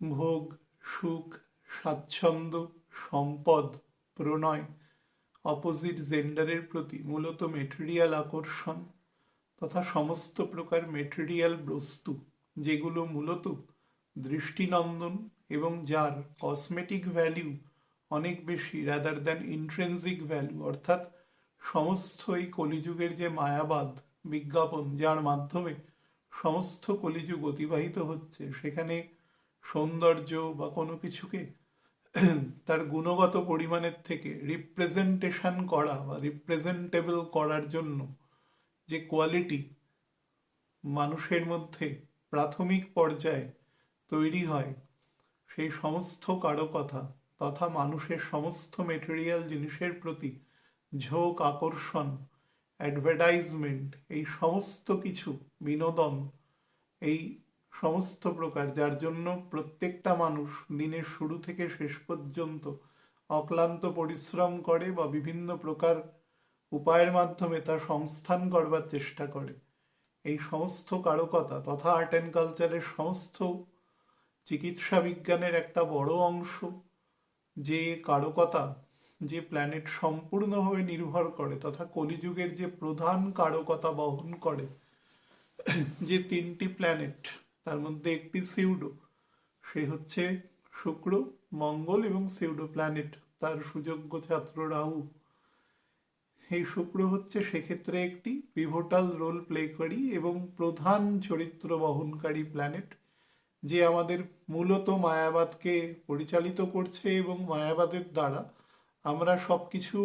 ভোগ, সুখ, স্বাচ্ছন্দ্য, সম্পদ, প্রণয়, অপোজিট জেন্ডারের প্রতি মূলত মেটেরিয়াল আকর্ষণ তথা সমস্ত প্রকার মেটেরিয়াল বস্তু যেগুলো মূলত দৃষ্টিনন্দন এবং যার কসমেটিক ভ্যালু অনেক বেশি রাদার দ্যান ইন্ট্রেন্সিক ভ্যালু, অর্থাৎ সমস্ত এই কলিযুগের যে মায়াবাদ বিজ্ঞাপন যার মাধ্যমে সমস্ত কলিযুগ অতিবাহিত হচ্ছে, সেখানে সৌন্দর্য বা কোনো কিছুকে তার গুণগত পরিমাণের থেকে রিপ্রেজেন্টেশন করা বা রিপ্রেজেন্টেবল করার জন্য যে কোয়ালিটি মানুষের মধ্যে প্রাথমিক পর্যায়ে তৈরি হয়, সেই সমস্ত কারকতা তথা মানুষের সমস্ত মেটেরিয়াল জিনিসের প্রতি ঝোঁক, আকর্ষণ, অ্যাডভার্টাইজমেন্ট, এই সমস্ত কিছু বিনোদন, এই সমস্ত প্রকার যার জন্য প্রত্যেকটা মানুষ দিনের শুরু থেকে শেষ পর্যন্ত অক্লান্ত পরিশ্রম করে বা বিভিন্ন প্রকার উপায়ের মাধ্যমে তা সংস্থান করবার চেষ্টা করে, এই সমস্ত কারকতা তথা আর্ট অ্যান্ড কালচারের সমস্ত চিকিৎসা বিজ্ঞানের একটা বড় অংশ, যে কারকতা যে প্ল্যানেট সম্পূর্ণভাবে নির্ভর করে তথা কলিযুগের যে প্রধান কারকতা বহন করে যে তিনটি প্ল্যানেট, তার মধ্যে একটি সিউডো, সে হচ্ছে শুক্র, মঙ্গল এবং সিউডো প্ল্যানেট তার সুযোগ্য ছাত্র রাহু। এই শুক্র হচ্ছে সেক্ষেত্রে একটি পিভোটাল রোল প্লে করি এবং প্রধান চরিত্র বহনকারী প্ল্যানেট, যে আমাদের মূলত মায়াবাদকে পরিচালিত করছে এবং মায়াবাদের দ্বারা আমরা সব কিছু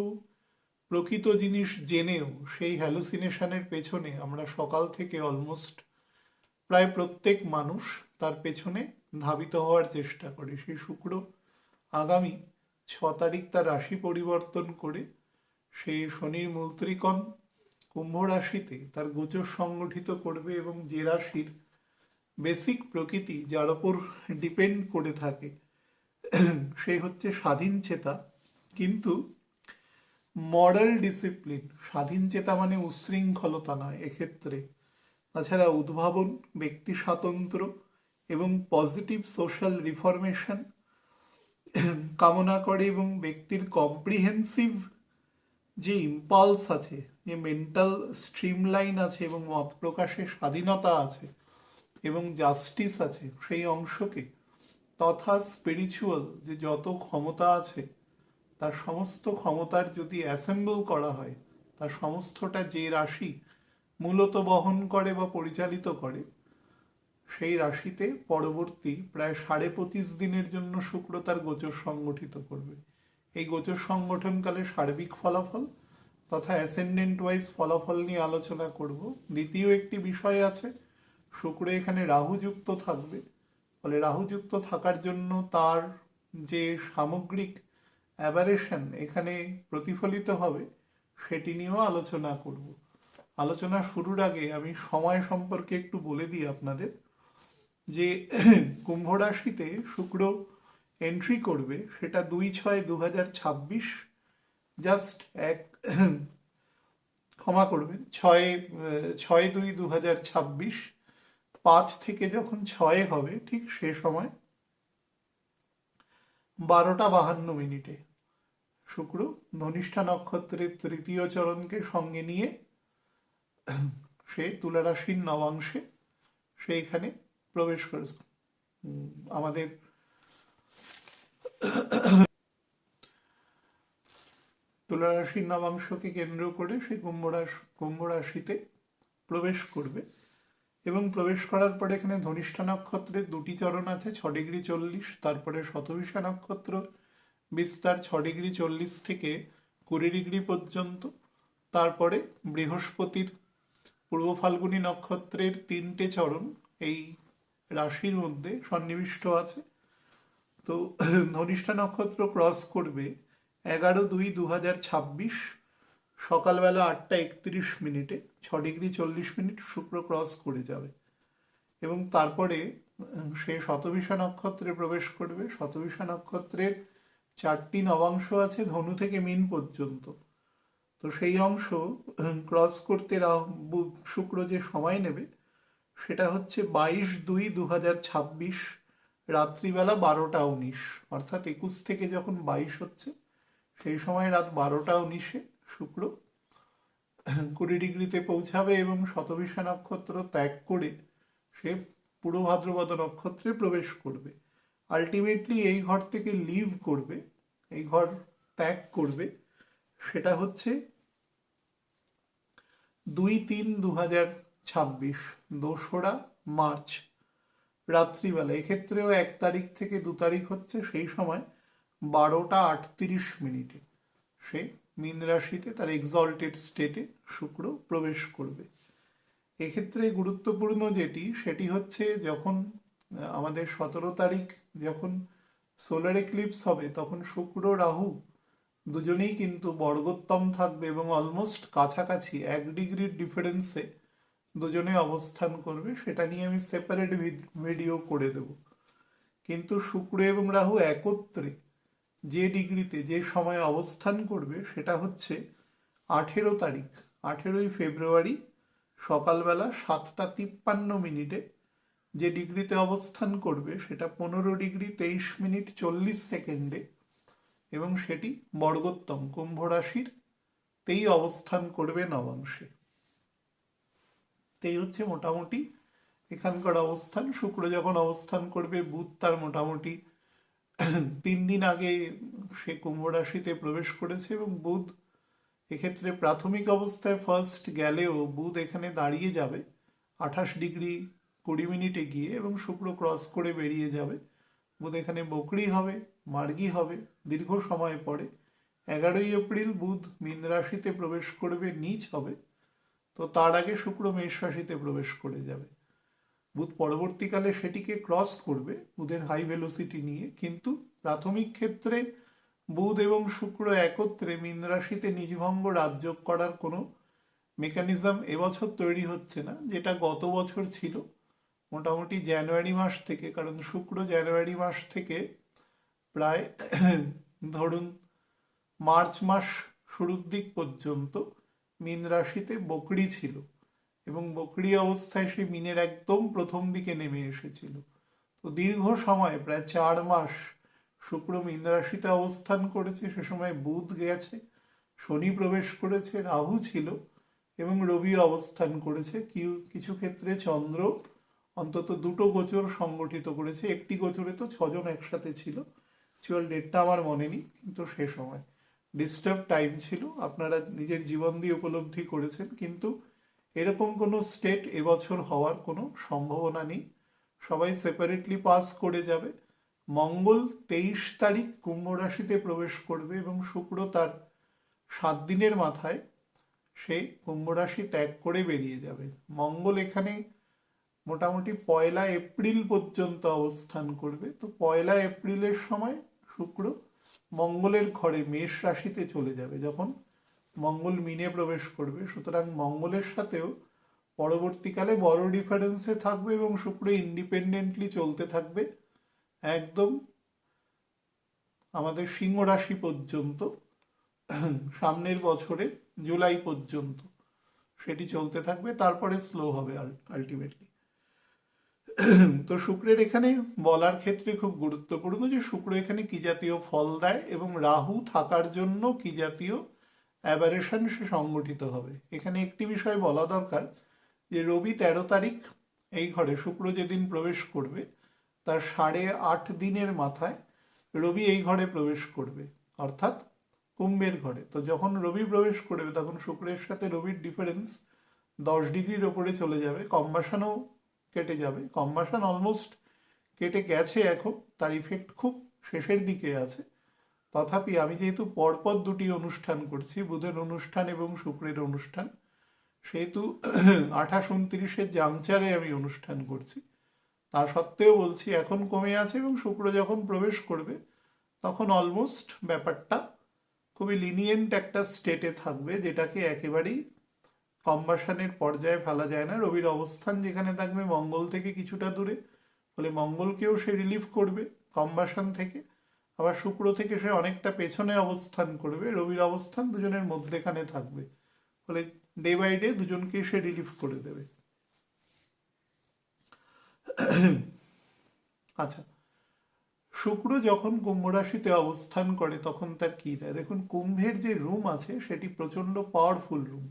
প্রকৃত জিনিস জেনেও সেই হ্যালুসিনেশনের পেছনে আমরা সকাল থেকে অলমোস্ট প্রায় প্রত্যেক মানুষ তার পেছনে ধাবিত হওয়ার চেষ্টা করে। সেই শুক্র আগামী 6 তারিখ তার রাশি পরিবর্তন করে সেই শনির মূল ত্রিকোণ কুম্ভ রাশিতে তার গোচর সংগঠিত করবে এবং যে রাশির বেসিক প্রকৃতি যার ওপর ডিপেন্ড করে থাকে সে হচ্ছে স্বাধীন চেতা, কিন্তু মরাল ডিসিপ্লিন, স্বাধীন চেতা মানে উচ্ছৃঙ্খলতা নয় এক্ষেত্রে, তাছাড়া উদ্ভাবন, ব্যক্তি স্বাতন্ত্র্য এবং পজিটিভ সোশ্যাল রিফরমেশন কামনা করে এবং ব্যক্তির কম্প্রিহেন্সিভ যে ইম্পালস আছে, যে মেন্টাল স্ট্রিমলাইন আছে এবং মত প্রকাশের স্বাধীনতা আছে এবং জাস্টিস আছে, সেই অংশকে তথা স্পিরিচুয়াল যে যত ক্ষমতা আছে তার সমস্ত ক্ষমতার যদি অ্যাসেম্বল করা হয়, তার সমস্তটা যে রাশি মূলত বহন করে বা পরিচালিত করে, সেই রাশিতে পরবর্তী প্রায় 25.5 দিনের জন্য শুক্র তার গোচর সংগঠিত করবে। এই গোচর সংগঠনকালে সার্বিক ফলাফল তথা অ্যাসেন্ডেন্ট ওয়াইজ ফলাফল নিয়ে আলোচনা করব। দ্বিতীয় একটি বিষয় আছে, শুক্র এখানে রাহুযুক্ত থাকবে, ফলে রাহুযুক্ত থাকার জন্য তার যে সামগ্রিক অ্যাবারেশন এখানে প্রতিফলিত হবে সেটি নিয়েও আলোচনা করব। আলোচনা শুরুর আগে আমি সময় সম্পর্কে একটু বলে দিই আপনাদের, যে কুম্ভ রাশিতে শুক্র এন্ট্রি করবে সেটা 2/6/2026, জাস্ট এক ক্ষমা করবেন 6/2/2026, 5 থেকে যখন 6 হবে ঠিক সে সময় 12টা 52 মিনিটে শুক্র ধনিষ্ঠা নক্ষত্রের তৃতীয় চরণকে সঙ্গে নিয়ে সে তুলা রাশির নবাংশে সেইখানে প্রবেশ করে। আমাদের তুলা রাশির নবাংশকে কেন্দ্র করে সে কুম্ভ রাশিতে প্রবেশ করবে এবং প্রবেশ করার পরে এখানে ধনিষ্ঠা নক্ষত্রের 2টি চরণ আছে 6°40, তারপরে শতভিষা নক্ষত্র বিস্তার 6°40 থেকে 20° পর্যন্ত, তারপরে বৃহস্পতির পূর্ব ফাল্গুনী নক্ষত্রের 3টে চরণ এই রাশির মধ্যে সন্নিবিষ্ট আছে। তো ধনিষ্ঠা নক্ষত্র ক্রস করবে 11/2/2026 সকালবেলা 8টা 31 মিনিটে, 6°40 শুক্র ক্রস করে যাবে এবং তারপরে সে শতভিষা নক্ষত্রে প্রবেশ করবে। শতভিষা নক্ষত্রের 4টি নবাংশ আছে ধনু থেকে মীন পর্যন্ত, তো সেই অংশ ক্রস করতে শুক্র যে সময় নেবে সেটা হচ্ছে 22/2/2026 রাত্রিবেলা 12টা 19, অর্থাৎ 21 থেকে যখন 22 হচ্ছে সেই সময় রাত 12টা 19-এ শুক্র 20 ডিগ্রিতে পৌঁছাবে এবং শতভিষা নক্ষত্র ত্যাগ করে সে পূর্ব ভাদ্রপদ নক্ষত্রে প্রবেশ করবে। আলটিমেটলি এই ঘর থেকে লিভ করবে, এই ঘর ত্যাগ করবে, সেটা হচ্ছে 2-3-2026, 2রা মার্চ রাত্রিবেলা। এক্ষেত্রেও 1 তারিখ থেকে 2 তারিখ হচ্ছে সেই সময় 12টা 38 সে মীন রাশিতে তার এক্সল্টেড স্টেটে শুক্র প্রবেশ করবে। এক্ষেত্রে গুরুত্বপূর্ণ যেটি সেটি হচ্ছে যখন আমাদের 17 তারিখ যখন সোলার এক্লিপস হবে তখন শুক্র রাহু দুজনেই কিন্তু বর্গোত্তম থাকবে এবং অলমোস্ট কাছাকাছি 1 ডিগ্রির ডিফারেন্সে দুজনে অবস্থান করবে। সেটা নিয়ে আমি সেপারেট ভিডিও করে দেব। কিন্তু শুক্র এবং রাহু একত্রে যে ডিগ্রিতে যে সময় অবস্থান করবে সেটা হচ্ছে 18 তারিখ, 18ই ফেব্রুয়ারি সকালবেলা 7টা 53 যে ডিগ্রিতে অবস্থান করবে সেটা 15 ডিগ্রি 23 মিনিট 40 সেকেন্ডে এবং সেটি বর্গোত্তম কুম্ভ রাশিরতেই অবস্থান করবে নবাংশে। এই হচ্ছে মোটামুটি এখানকার অবস্থান। শুক্র যখন অবস্থান করবে বুধ তার মোটামুটি 3 দিন আগে সে কুম্ভ রাশিতে প্রবেশ করেছে এবং বুধ এক্ষেত্রে প্রাথমিক অবস্থায় ফার্স্ট গেলেও বুধ এখানে দাঁড়িয়ে যাবে 28 ডিগ্রি 20 মিনিটে গিয়ে এবং শুক্র ক্রস করে বেরিয়ে যাবে। বুধ এখানে বকরি হবে, মার্গী হবে দীর্ঘ সময় পরে। 11 এপ্রিল বুধ মীন রাশিতে প্রবেশ করবে, নীচ হবে। তো তার আগে শুক্র মেষ রাশিতে প্রবেশ করে যাবে। বুধ পরবর্তীকালে সেটিকে ক্রস করবে বুধের হাই ভেলোসিটি নিয়ে, কিন্তু প্রাথমিক ক্ষেত্রে বুধ এবং শুক্র একত্রে মীন রাশিতে নিজভঙ্গ রাজযোগ করার কোনো মেকানিজম এবছর তৈরি হচ্ছে না, যেটা গত বছর ছিল মোটামুটি জানুয়ারি মাস থেকে। কারণ শুক্র জানুয়ারি মাস থেকে প্রায় ধরুন মার্চ মাস শুরুর দিক পর্যন্ত মীন রাশিতে বকরি ছিল এবং বকরি অবস্থায় সে মীনের একদম প্রথম দিকে নেমে এসেছিল। তো দীর্ঘ সময় প্রায় 4 মাস শুক্র মীন রাশিতে অবস্থান করেছে। সে সময় বুধ গেছে, শনি প্রবেশ করেছে, রাহু ছিল এবং রবি অবস্থান করেছে। কিছু ক্ষেত্রে চন্দ্র অন্তত 2টো গোচর সংগঠিত করেছে। একটি গোচরে তো 6জন একসাথে ছিল, অ্যাকচুয়াল ডেটটা আমার মনে নেই, কিন্তু সে সময় ডিস্টার্ব টাইম ছিল, আপনারা নিজের জীবন দিয়ে উপলব্ধি করেছেন। কিন্তু এরকম কোনো স্টেট এবছর হওয়ার কোনো সম্ভাবনা নেই, সবাই সেপারেটলি পাস করে যাবে। মঙ্গল 23 তারিখ কুম্ভ রাশিতে প্রবেশ করবে এবং শুক্র তার 7 দিনের মাথায় সে কুম্ভ রাশি ত্যাগ করে বেরিয়ে যাবে। মঙ্গল এখানে মোটামুটি 1 এপ্রিল পর্যন্ত অবস্থান করবে। তো 1 এপ্রিলের সময় শুক্র মঙ্গলের ঘরে মেষ রাশিতে চলে যাবে যখন মঙ্গল মিনে প্রবেশ করবে। সুতরাং মঙ্গলের সাথেও পরবর্তীকালে বড় ডিফারেন্সে থাকবে এবং শুক্র ইন্ডিপেন্ডেন্টলি চলতে থাকবে একদম আমাদের সিংহ রাশি পর্যন্ত, সামনের বছরে জুলাই পর্যন্ত সেটি চলতে থাকবে, তারপরে স্লো হবে আলটিমেটলি। তো শুক্রের এখানে বলার ক্ষেত্রে খুব গুরুত্বপূর্ণ যে শুক্র এখানে কি জাতীয় ফল দেয় এবং রাহু থাকার জন্য কি জাতীয় অ্যাবারেশন সে সংগঠিত হবে। এখানে একটি বিষয় বলা দরকার যে রবি 13 তারিখ এই ঘরে, শুক্র যেদিন প্রবেশ করবে তার 8.5 দিনের মাথায় রবি এই ঘরে প্রবেশ করবে, অর্থাৎ কুম্ভের ঘরে। তো যখন রবি প্রবেশ করবে তখন শুক্রের সাথে রবির ডিফারেন্স 10 ডিগ্রির ওপরে চলে যাবে, কম্বাসনও কেটে যাবে। কম্বাসন অলমোস্ট কেটে গেছে, এখন তার ইফেক্ট খুব শেষের দিকে আছে। তথাপি আমি যেহেতু পরপর 2টি অনুষ্ঠান করছি, বুধের অনুষ্ঠান এবং শুক্রের অনুষ্ঠান, সেহেতু 28-29 জাংচারে আমি অনুষ্ঠান করছি, তা সত্ত্বেও বলছি এখন কমে আছে এবং শুক্র যখন প্রবেশ করবে তখন অলমোস্ট ব্যাপারটা খুবই লিনিয়েন্ট একটা স্টেটে থাকবে, যেটাকে একেবারেই কম্বাসনের পর্যায়ে ফেলা যায় না। রবির অবস্থান যেখানে থাকবে মঙ্গল থেকে কিছুটা দূরে, ফলে মঙ্গলকেও সে রিলিভ করবে কম্বাসন থেকে, আবার শুক্র থেকে সে অনেকটা পেছনে অবস্থান করবে। রবির অবস্থান দুজনের মধ্যেখানে থাকবে, ফলে ডে বাই ডে দুজনকেই সে রিলিভ করে দেবে। আচ্ছা, শুক্র যখন কুম্ভ রাশিতে অবস্থান করে তখন তার কি দেয় দেখুন, কুম্ভের যে রুম আছে সেটি প্রচন্ড powerful room,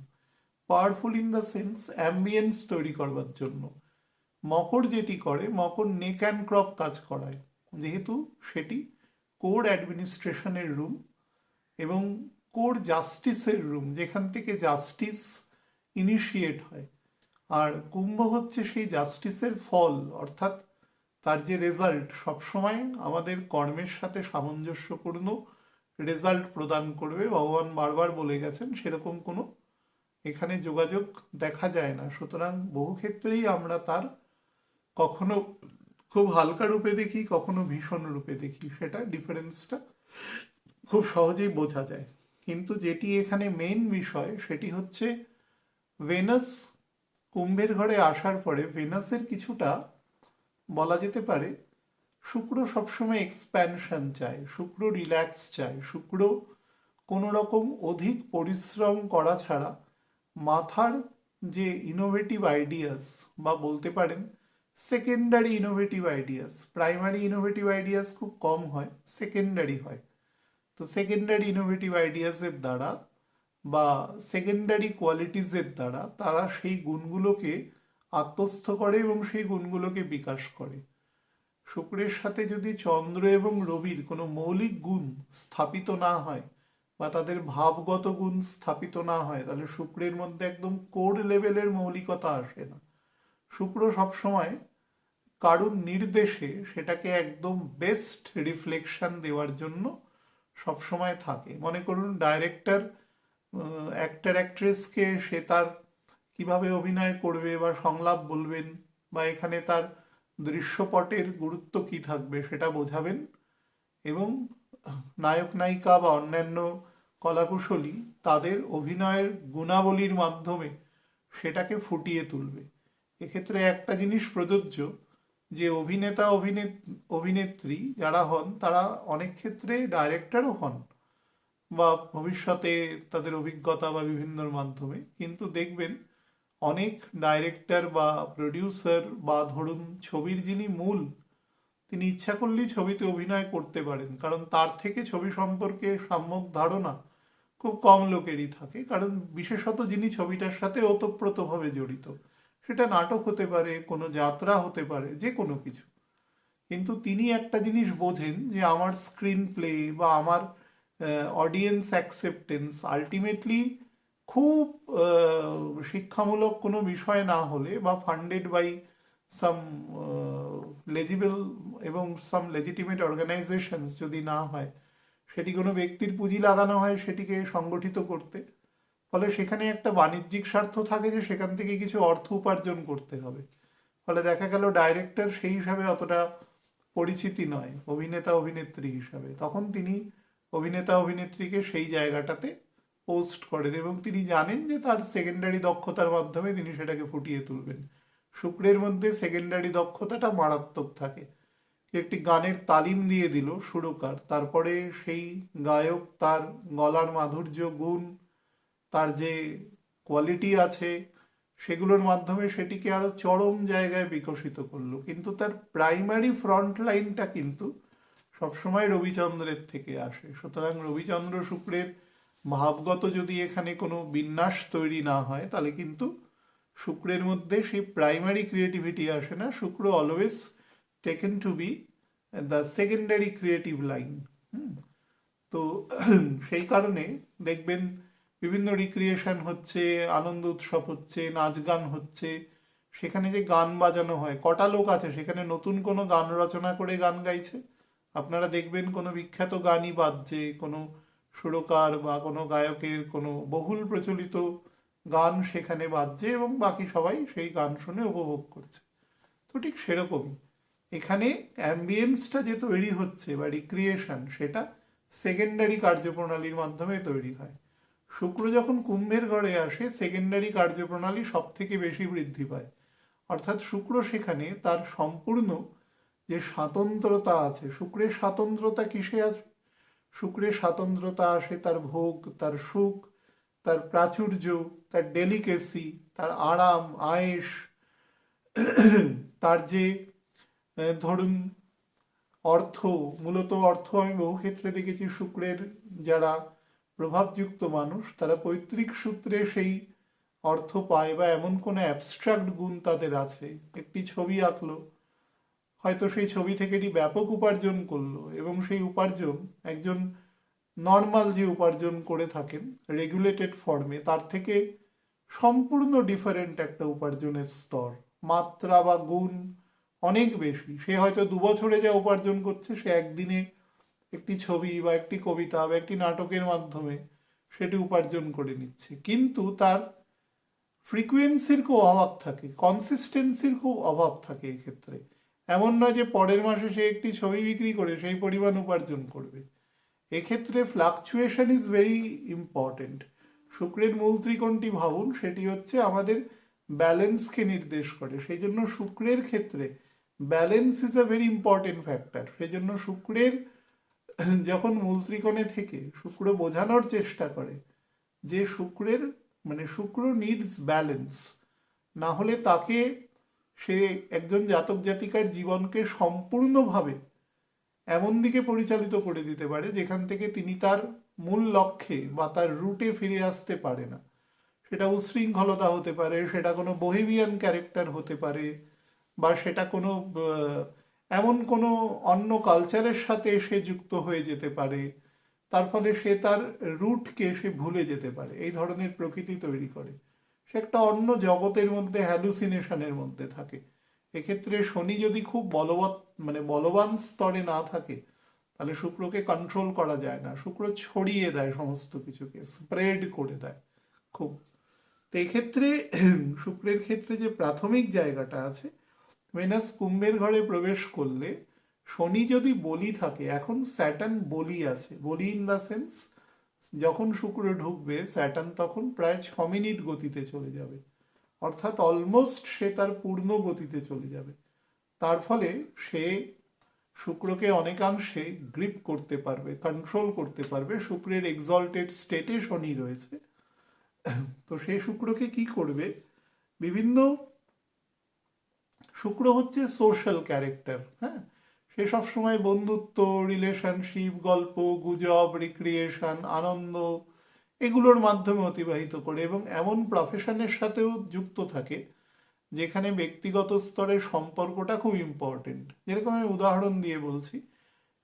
powerful in the sense ambience তৈরি করবার জন্য। মকর যেটি করে, মকর নেক অ্যান্ড ক্রপ কাজ করায়, যেহেতু সেটি কোর অ্যাডমিনিস্ট্রেশনের রুম এবং কোর জাস্টিসের রুম, যেখান থেকে জাস্টিস ইনিশিয়েট হয়। আর কুম্ভ হচ্ছে সেই জাস্টিসের ফল, অর্থাৎ তার যে রেজাল্ট সবসময় আমাদের কর্মের সাথে সামঞ্জস্যপূর্ণ রেজাল্ট প্রদান করবে। ভগবান বারবার বলে গেছেন, সেরকম কোনো এখানে যোগাযোগ দেখা যায় না। সুতরাং বহু ক্ষেত্রেই আমরা তার কখনো খুব হালকা রূপে দেখি, কখনো ভীষণ রূপে দেখি, সেটা ডিফারেন্সটা খুব সহজেই বোঝা যায়। কিন্তু যেটি এখানে মেইন বিষয় সেটি হচ্ছে ভেনাস কুম্ভের ঘরে আসার পরে ভেনাসের কিছুটা বলা যেতে পারে, শুক্র সবসময় এক্সপ্যানশন চায়, শুক্র রিল্যাক্স চায়, শুক্র কোনো রকম অধিক পরিশ্রম করা ছাড়া মাথার যে ইনোভেটিভ আইডিয়াস, বা বলতে পারেন secondary innovative ideas, primary innovative ideas খুব কম হয়, সেকেন্ডারি হয়। তো সেকেন্ডারি ইনোভেটিভ আইডিয়াসের দ্বারা বা সেকেন্ডারি কোয়ালিটিসের দ্বারা তারা সেই গুণগুলোকে আত্মস্থ করে এবং সেই গুণগুলোকে বিকাশ করে। শুক্রের সাথে যদি চন্দ্র এবং রবির কোনো মৌলিক গুণ স্থাপিত না হয় বা তাদের ভাবগত গুণ স্থাপিত না হয়, তাহলে শুক্রের মধ্যে একদম কোর লেভেলের মৌলিকতা আসে না। শুক্র সবসময় কারুর নির্দেশে সেটাকে একদম বেস্ট রিফ্লেকশন দেওয়ার জন্য সবসময় থাকে। মনে করুন ডাইরেক্টর অ্যাক্টর অ্যাক্ট্রেসকে সে তার কিভাবে অভিনয় করবে বা সংলাপ বলবেন বা এখানে তার দৃশ্যপটের গুরুত্ব কি থাকবে সেটা বোঝাবেন, এবং নায়ক নায়িকা বা অন্যান্য কলাকুশলী তাদের অভিনয়ের গুণাবলীর মাধ্যমে সেটাকে ফুটিয়ে তুলবে। এক্ষেত্রে একটা জিনিস প্রযোজ্য, যে অভিনেতা অভিনেত্রী যারা হন তারা অনেক ক্ষেত্রে ডাইরেক্টরও হন বা ভবিষ্যতে তাদের অভিজ্ঞতা বা বিভিন্নর মাধ্যমে, কিন্তু দেখবেন অনেক ডাইরেক্টর বা প্রডিউসার বা ধরুন ছবির যিনি মূল, তিনি ইচ্ছা করলেই ছবিতে অভিনয় করতে পারেন, কারণ তার থেকে ছবি সম্পর্কে সম্যক ধারণা খুব কম লোকেরই থাকে, কারণ বিশেষত যিনি ছবিটার সাথে ওতপ্রোতভাবে জড়িত, সেটা নাটক হতে পারে, কোনো যাত্রা হতে পারে, যে কোনো কিছু। কিন্তু তিনি একটা জিনিস বোঝেন যে আমার স্ক্রিন প্লে বা আমার অডিয়েন্স অ্যাকসেপ্টেন্স আলটিমেটলি খুব শিক্ষামূলক কোনো বিষয় না হলে বা ফান্ডেড বাই সাম লেজিবল এবং সাম লেজিটিমেট অর্গানাইজেশনস যদি না হয়, সেটি কোনো ব্যক্তির পুঁজি লাগানো হয় সেটিকে সংগঠিত করতে, ফলে সেখানে একটা বাণিজ্যিক স্বার্থ থাকে যে সেখান থেকে কিছু অর্থ উপার্জন করতে হবে। ফলে দেখা গেল ডাইরেক্টর সেই হিসাবে অতটা পরিচিতি নয় অভিনেতা অভিনেত্রী হিসাবে, তখন তিনি অভিনেতা অভিনেত্রীকে সেই জায়গাটাতে পোস্ট করেন এবং তিনি জানেন যে তার সেকেন্ডারি দক্ষতার মাধ্যমে তিনি সেটাকে ফুটিয়ে তুলবেন। শুক্রের মধ্যে সেকেন্ডারি দক্ষতাটা মারাত্মক থাকে। একটি গানের তালিম দিয়ে দিল সুরকার, তারপরে সেই গায়ক তার গলার মাধুর্য গুণ, তার যে কোয়ালিটি আছে সেগুলোর মাধ্যমে সেটিকে আরো চরম জায়গায় বিকশিত করলো, কিন্তু তার প্রাইমারি ফ্রন্ট লাইনটা কিন্তু সবসময় রবিচন্দ্রের থেকে আসে। সুতরাং রবিচন্দ্র শুক্রের ভাবগত যদি এখানে কোনো বিন্যাস তৈরি না হয়, তাহলে কিন্তু শুক্রের মধ্যে সেই প্রাইমারি ক্রিয়েটিভিটি আসে না। শুক্র always taken to B the secondary creative line. তো সেই কারণে দেখবেন বিভিন্ন রিক্রিয়েশন হচ্ছে, আনন্দ উৎসব হচ্ছে, নাচ গান হচ্ছে, সেখানে যে গান বাজানো হয়, কটা লোক আছে সেখানে নতুন কোনো গান রচনা করে গান গাইছে? আপনারা দেখবেন কোনো বিখ্যাত গানই বাজছে, কোনো সুরকার বা কোনো গায়কের কোনো বহুল প্রচলিত গান সেখানে বাজছে এবং বাকি সবাই সেই গান শুনে উপভোগ করছে। তো ঠিক সেরকমই এখানে অ্যাম্বিয়েন্সটা যে তৈরি হচ্ছে বা রিক্রিয়েশন, সেটা সেকেন্ডারি কার্যপ্রণালীর মাধ্যমে তৈরি হয়। শুক্র যখন কুম্ভের ঘরে আসে সেকেন্ডারি কার্যপ্রণালী সব থেকে বেশি বৃদ্ধি পায়, অর্থাৎ শুক্র সেখানে তার সম্পূর্ণ যে স্বাতন্ত্রতা আছে, শুক্রের স্বাতন্ত্রতা কিসে আছে? শুক্রের স্বাতন্ত্রতা আসে তার ভোগ, তার সুখ, তার প্রাচুর্য, তার ডেলিকেসি, তার আরাম আয়েশ, তার যে ধরুন অর্থ, মূলত অর্থ আমি বহু ক্ষেত্রে দেখেছি শুক্রের যারা প্রভাবযুক্ত মানুষ তারা পৈতৃক সূত্রে সেই অর্থ পায়, বা এমন কোনো অ্যাবস্ট্রাক্ট গুণ তাদের আছে। একটি ছবি আঁকলো, হয়তো সেই ছবি থেকে এটি ব্যাপক উপার্জন করলো, এবং সেই উপার্জন একজন নর্মাল যে উপার্জন করে থাকেন রেগুলেটেড ফর্মে তার থেকে সম্পূর্ণ ডিফারেন্ট একটা উপার্জনের স্তর, মাত্রা বা গুণ অনেক বেশি। সে হয়তো 2 বছরে যা উপার্জন করছে সে একদিনে একটি ছবি বা একটি কবিতা বা একটি নাটকের মাধ্যমে সেটি উপার্জন করে নিচ্ছে, কিন্তু তার ফ্রিকুয়েন্সির খুব অভাব থাকে, কনসিস্টেন্সির খুব অভাব থাকে এক্ষেত্রে। এমন নয় যে পরের মাসে সে একটি ছবি বিক্রি করে সেই পরিমাণ উপার্জন করবে। এক্ষেত্রে ফ্লাকচুয়েশন ইজ ভেরি ইম্পর্টেন্ট। শুক্রের মূল ত্রিকোণটি ভাবুন, সেটি হচ্ছে আমাদের ব্যালেন্সকে নির্দেশ করে। সেই জন্য শুক্রের ক্ষেত্রে balance is a very important factor. সেই জন্য শুক্রের যখন মূল ত্রিকোণে থেকে শুক্র বোঝানোর চেষ্টা করে যে শুক্রের মানে শুক্র নিডস ব্যালেন্স, না হলে তাকে সে একজন জাতক জাতিকার জীবনকে সম্পূর্ণভাবে এমন দিকে পরিচালিত করে দিতে পারে যেখান থেকে তিনি তার মূল লক্ষ্যে বা তার রুটে ফিরে আসতে পারে না। সেটা উশৃঙ্খলতা হতে পারে, সেটা কোনো বহিভিয়ান ক্যারেক্টার হতে পারে, বা সেটা কোনো এমন কোনো অন্য কালচারের সাথে সে যুক্ত হয়ে যেতে পারে, তার ফলে সে তার রুটকে সে ভুলে যেতে পারে। এই ধরনের প্রকৃতি তৈরি করে, সে একটা অন্য জগতের মধ্যে হ্যালুসিনেশনের মধ্যে থাকে। এক্ষেত্রে শনি যদি খুব বলবান স্তরে না থাকে তাহলে শুক্রকে কন্ট্রোল করা যায় না। শুক্র ছড়িয়ে দেয় সমস্ত কিছুকে, স্প্রেড করে দেয় খুব। তো এক্ষেত্রে শুক্রের ক্ষেত্রে যে প্রাথমিক জায়গাটা আছে, ভেনাস কুম্ভের ঘরে প্রবেশ করলে শনি যদি বলি থাকে, এখন স্যাটার্ন বলি আছে, বলি ইন দ্য সেন্স যখন শুক্র ঢুকবে স্যাটার্ন তখন প্রায় 6 মিনিট গতিতে চলে যাবে, অর্থাৎ অলমোস্ট সে তার পূর্ণ গতিতে চলে যাবে। তার ফলে সে শুক্রকে অনেকাংশে গ্রিপ করতে পারবে, কন্ট্রোল করতে পারবে। শুক্রের এক্সল্টেড স্টেটে শনি রয়েছে, তো সে শুক্রকে কি করবে, বিভিন্ন শুক্র হচ্ছে সোশ্যাল ক্যারেক্টার, হ্যাঁ, সে সবসময় বন্ধুত্ব, রিলেশনশিপ, গল্প গুজব, রিক্রিয়েশন, আনন্দ এগুলোর মাধ্যমে অতিবাহিত করে, এবং এমন প্রফেশনের সাথেও যুক্ত থাকে যেখানে ব্যক্তিগত স্তরে সম্পর্কটা খুব ইম্পর্টেন্ট। যেরকম আমি উদাহরণ দিয়ে বলছি,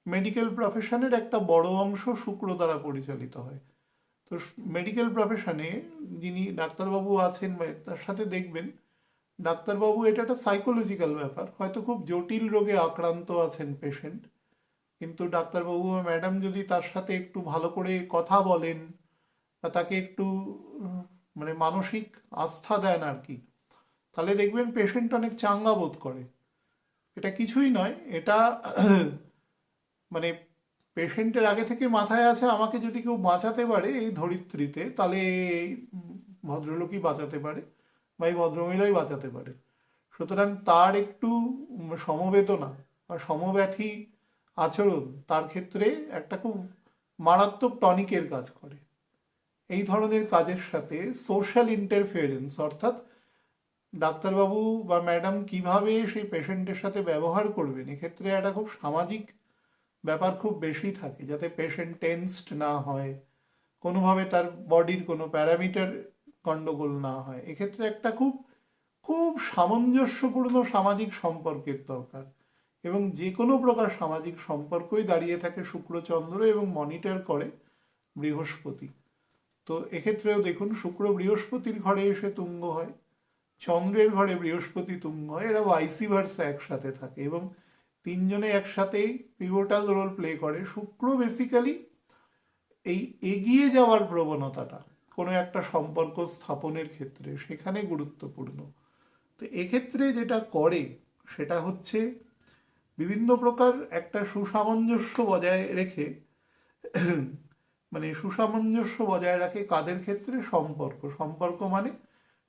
মেডিকেল প্রফেশনের একটা বড় অংশ শুক্র দ্বারা পরিচালিত হয়। তো মেডিকেল প্রফেশনে যিনি ডাক্তারবাবু আছেন বা তার সাথে দেখবেন ডাক্তারবাবু, এটা একটা সাইকোলজিক্যাল ব্যাপার, হয়তো খুব জটিল রোগে আক্রান্ত আছেন পেশেন্ট, কিন্তু ডাক্তারবাবু বা ম্যাডাম যদি তার সাথে একটু ভালো করে কথা বলেন বা তাকে একটু মানসিক আস্থা দেন আর কি, তাহলে দেখবেন পেশেন্ট অনেক চাঙ্গা বোধ করে। এটা কিছুই নয়, এটা মানে পেশেন্টের আগে থেকে মাথায় আছে আমাকে যদি কেউ বাঁচাতে পারে এই ধরিত্রীতে, তাহলে এই ভদ্রলোকই বাঁচাতে পারে বা এই ভদ্রমহিলাই বাঁচাতে পারে। সুতরাং তার একটু সমবেদনা বা সমব্যথী আচরণ তার ক্ষেত্রে একটা খুব মারাত্মক টনিকের কাজ করে। এই ধরনের কাজের সাথে সোশ্যাল ইন্টারফিয়ারেন্স, অর্থাৎ ডাক্তারবাবু বা ম্যাডাম কিভাবে সেই পেশেন্টের সাথে ব্যবহার করবেন, এক্ষেত্রে একটা খুব সামাজিক ব্যাপার খুব বেশি থাকে, যাতে পেশেন্ট টেন্সড না হয়, কোনোভাবে তার বডির কোনো প্যারামিটার গণ্ডগোল না হয়। এক্ষেত্রে একটা খুব খুব সামঞ্জস্যপূর্ণ সামাজিক সম্পর্কের দরকার, এবং যে কোনো প্রকার সামাজিক সম্পর্কই দাঁড়িয়ে থাকে শুক্রচন্দ্র, এবং মনিটর করে বৃহস্পতি। তো এক্ষেত্রেও দেখুন শুক্র বৃহস্পতির ঘরে এসে তুঙ্গ হয়, চন্দ্রের ঘরে বৃহস্পতি তুঙ্গ হয়, এরা ভাইসি ভার্সা একসাথে থাকে, এবং তিনজনে একসাথেই পিভোটাল রোল প্লে করে। শুক্র বেসিক্যালি এই এগিয়ে যাওয়ার প্রবণতাটা কোনো একটা সম্পর্ক স্থাপনের ক্ষেত্রে সেখানে গুরুত্বপূর্ণ। তো এক্ষেত্রে যেটা করে সেটা হচ্ছে বিভিন্ন প্রকার একটা সুসামঞ্জস্য বজায় রেখে, সুসামঞ্জস্য বজায় রাখে কাদের ক্ষেত্রে, সম্পর্ক। সম্পর্ক মানে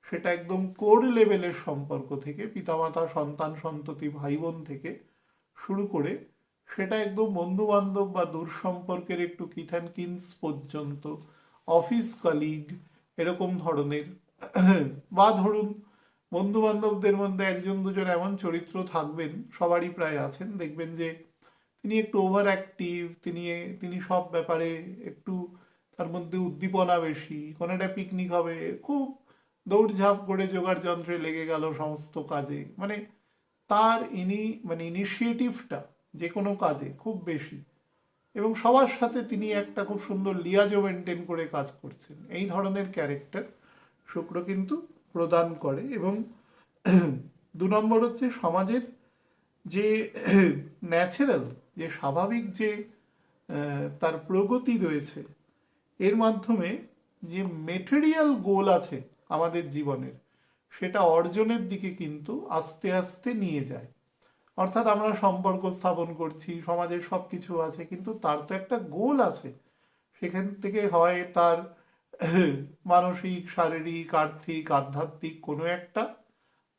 সেটা একদম কোর লেভেলের সম্পর্ক থেকে পিতামাতা, সন্তান সন্ততি, ভাই বোন থেকে শুরু করে সেটা একদম বন্ধু বান্ধব বা দূর সম্পর্কের একটু কিথ অ্যান্ড কিনস পর্যন্ত, অফিস কলিগ এরকম ধরনের, বা ধরুন বন্ধু বান্ধবদের মধ্যে একজন দুজন এমন চরিত্র থাকবেন, সবারই প্রায় আছেন, দেখবেন যে তিনি একটু ওভার অ্যাক্টিভ, তিনি সব ব্যাপারে একটু, তার মধ্যে উদ্দীপনা বেশি। কোনো একটা পিকনিক হবে, খুব দৌড়ঝাঁপ করে জোগাড় যন্ত্রে লেগে গেল সমস্ত কাজে, মানে তার মানে ইনিশিয়েটিভটা যে কোনো কাজে খুব বেশি, এবং সবার সাথে তিনি একটা খুব সুন্দর লিয়াজও মেনটেন করে কাজ করছেন। এই ধরনের ক্যারেক্টার শুক্র কিন্তু প্রদান করে। এবং 2 নম্বর হচ্ছে সমাজের যে ন্যাচারাল, যে স্বাভাবিক যে তার প্রগতি রয়েছে, এর মাধ্যমে যে মেটেরিয়াল গোল আছে আমাদের জীবনের, সেটা অর্জনের দিকে কিন্তু আস্তে আস্তে নিয়ে যায়। অর্থাৎ আমরা সম্পর্ক স্থাপন করছি, সমাজের সব কিছু আছে, কিন্তু তার তো একটা গোল আছে। সেখান থেকে হয় তার মানসিক, শারীরিক, আর্থিক, আধ্যাত্মিক কোনো একটা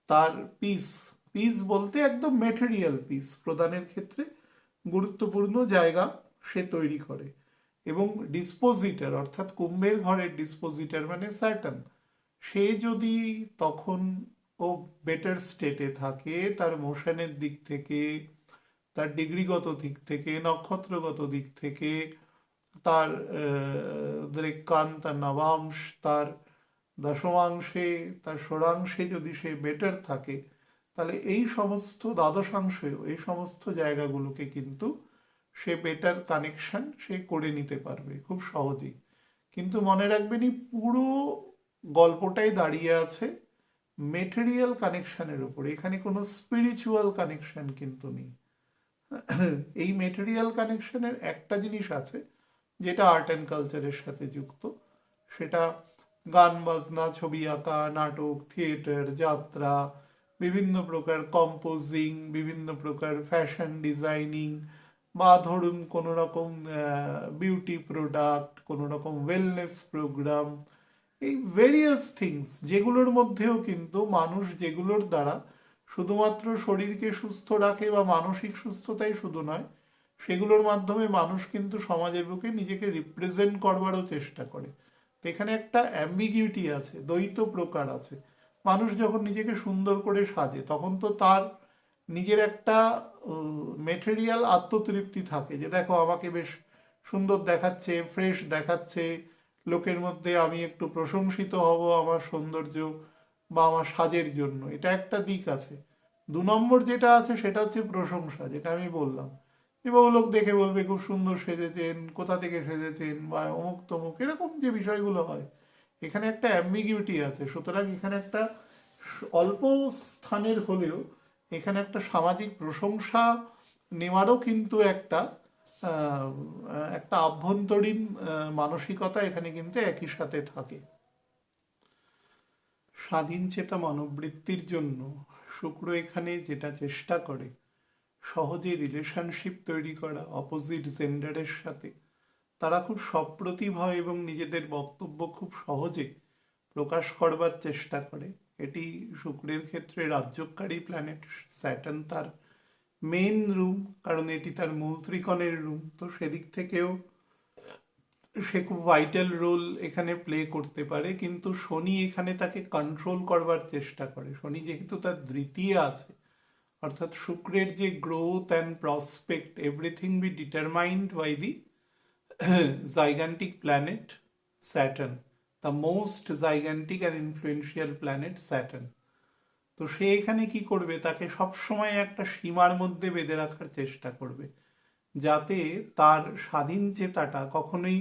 তার পিস, পিস বলতে একদম মেটেরিয়াল পিস প্রদানের ক্ষেত্রে গুরুত্বপূর্ণ জায়গা সে তৈরি করে। এবং ডিসপোজিটার, অর্থাৎ কুম্ভের ঘরের ডিসপোজিটার মানে স্যাটার্ন, সে যদি তখন ও বেটার স্টেটে থাকে, তার মোশনের দিক থেকে, তার ডিগ্রিগত দিক থেকে, নক্ষত্রগত দিক থেকে, তার দ্রেকান, তার নবাংশ, তার দশমাংশে, তার ষোড়াংশে যদি সে বেটার থাকে, তাহলে এই সমস্ত দ্বাদশাংশেও এই সমস্ত জায়গাগুলোকে কিন্তু সে বেটার কানেকশন সে করে নিতে পারবে খুব সহজেই। কিন্তু মনে রাখবেনই, পুরো গল্পটাই দাঁড়িয়ে আছে মেটেরিয়াল কানেকশনের উপর, এখানে কোনো স্পিরিচুয়াল কানেকশন কিন্তু নেই। এই মেটেরিয়াল কানেকশনের একটা জিনিস আছে যেটা আর্ট অ্যান্ড কালচারের সাথে যুক্ত, সেটা গান বাজনা, ছবি আঁকা, নাটক, থিয়েটার, যাত্রা, বিভিন্ন প্রকার কম্পোজিং, বিভিন্ন প্রকার ফ্যাশন ডিজাইনিং, বা ধরুন কোনো রকম বিউটি প্রোডাক্ট, কোনো রকম ওয়েলনেস প্রোগ্রাম, এই ভেরিয়াস থিংস, যেগুলোর মধ্যেও কিন্তু মানুষ, যেগুলোর দ্বারা শুধুমাত্র শরীরকে সুস্থ রাখে বা মানসিক সুস্থতাই শুধু নয়, সেগুলোর মাধ্যমে মানুষ কিন্তু সমাজের বুকে নিজেকে রিপ্রেজেন্ট করবারও চেষ্টা করে। তো এখানে একটা অ্যাম্বিগিউটি আছে, দ্বৈত প্রকার আছে। মানুষ যখন নিজেকে সুন্দর করে সাজে, তখন তো তার নিজের একটা মেটেরিয়াল আত্মতৃপ্তি থাকে, যে দেখো আমাকে বেশ সুন্দর দেখাচ্ছে, ফ্রেশ দেখাচ্ছে, লোকের মধ্যে আমি একটু প্রশংসিত হব আমার সৌন্দর্য বা আমার সাজের জন্য, এটা একটা দিক আছে। 2 নম্বর যেটা আছে সেটা হচ্ছে প্রশংসা, যেটা আমি বললাম, এবং লোক দেখে বলবে খুব সুন্দর সেজেছেন, কোথা থেকে সেজেছেন, বা অমুক তমুক, এরকম যে বিষয়গুলো হয়, এখানে একটা অ্যাম্বিগিউটি আছে। সুতরাং এখানে একটা অল্প স্থানের হলেও এখানে একটা সামাজিক প্রশংসা নেওয়ারও কিন্তু একটা আভ্যন্তরীণ মানসিকতা এখানে কিন্তু একই সাথে থাকে। স্বাধীন চেতা মানববৃত্তির জন্য শুক্র এখানে যেটা চেষ্টা করে, সহজে রিলেশনশিপ তৈরি করা অপোজিট জেন্ডারের সাথে। তারা খুব সপ্রতিভ হয় এবং নিজেদের বক্তব্য খুব সহজে প্রকাশ করবার চেষ্টা করে। এটি শুক্রের ক্ষেত্রে রাজ্যকারী প্ল্যানেট। স্যাটার্ন তার মেইন রুম, কারণ এটি তার মূল ত্রিকোণের রুম, তো সেদিক থেকেও সে খুব ভাইটাল রোল এখানে প্লে করতে পারে। কিন্তু শনি এখানে তাকে কন্ট্রোল করবার চেষ্টা করে। শনি যেহেতু তার দ্বিতীয় আছে, অর্থাৎ শুক্রের যে growth and prospect, everything be determined by the gigantic planet Saturn, the most gigantic and influential planet Saturn. তো সে এখানে কি করবে, তাকে সবসময় একটা সীমার মধ্যে বেঁধে রাখার চেষ্টা করবে, যাতে তার স্বাধীন চেতাটা কখনোই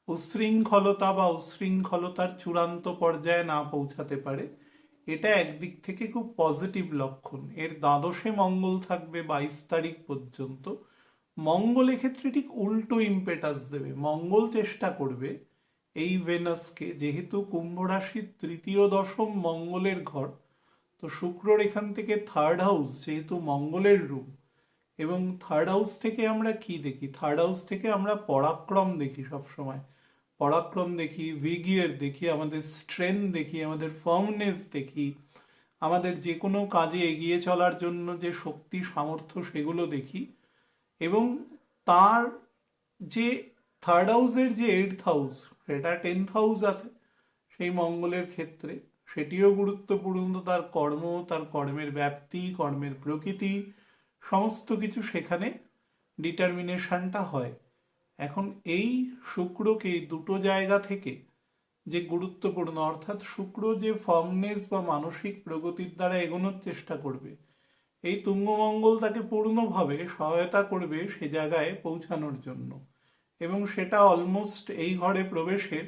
উচ্ছৃঙ্খলতা বা উচ্ছৃঙ্খলতার চূড়ান্ত পর্যায়ে না পৌঁছাতে পারে। এটা একদিক থেকে খুব পজিটিভ লক্ষণ। এর দ্বাদশে মঙ্গল থাকবে 22 তারিখ পর্যন্ত। মঙ্গল এক্ষেত্রে ঠিক উল্টো ইম্পেটাস দেবে। মঙ্গল চেষ্টা করবে এই ভেনাসকে, যেহেতু কুম্ভ রাশির তৃতীয় দশম মঙ্গলের ঘর, তো শুক্রর এখান থেকে থার্ড হাউস যেহেতু মঙ্গলের রূপ, এবং থার্ড হাউস থেকে আমরা কি দেখি, থার্ড হাউস থেকে আমরা পরাক্রম দেখি, সবসময় পরাক্রম দেখি, ভিগিয়ার দেখি, আমাদের স্ট্রেংথ দেখি, আমাদের ফার্মনেস দেখি, আমাদের যে কোনো কাজে এগিয়ে চলার জন্য যে শক্তি সামর্থ্য সেগুলো দেখি। এবং তার যে থার্ড হাউসের যে 8th হাউস, সেটা 10th হাউস আছে সেই মঙ্গলের ক্ষেত্রে, সেটিও গুরুত্বপূর্ণ। তার কর্ম, তার কর্মের ব্যাপ্তি, কর্মের প্রকৃতি, সমস্ত কিছু সেখানে ডিটারমিনেশনটা হয়। এখন এই শুক্রকে দুটো জায়গা থেকে যে গুরুত্বপূর্ণ, অর্থাৎ শুক্র যে ফার্মনেস বা মানসিক প্রগতির দ্বারা এগোনোর চেষ্টা করবে, এই তুঙ্গমঙ্গল তাকে পূর্ণভাবে সহায়তা করবে সে জায়গায় পৌঁছানোর জন্য। এবং সেটা অলমোস্ট এই ঘরে প্রবেশের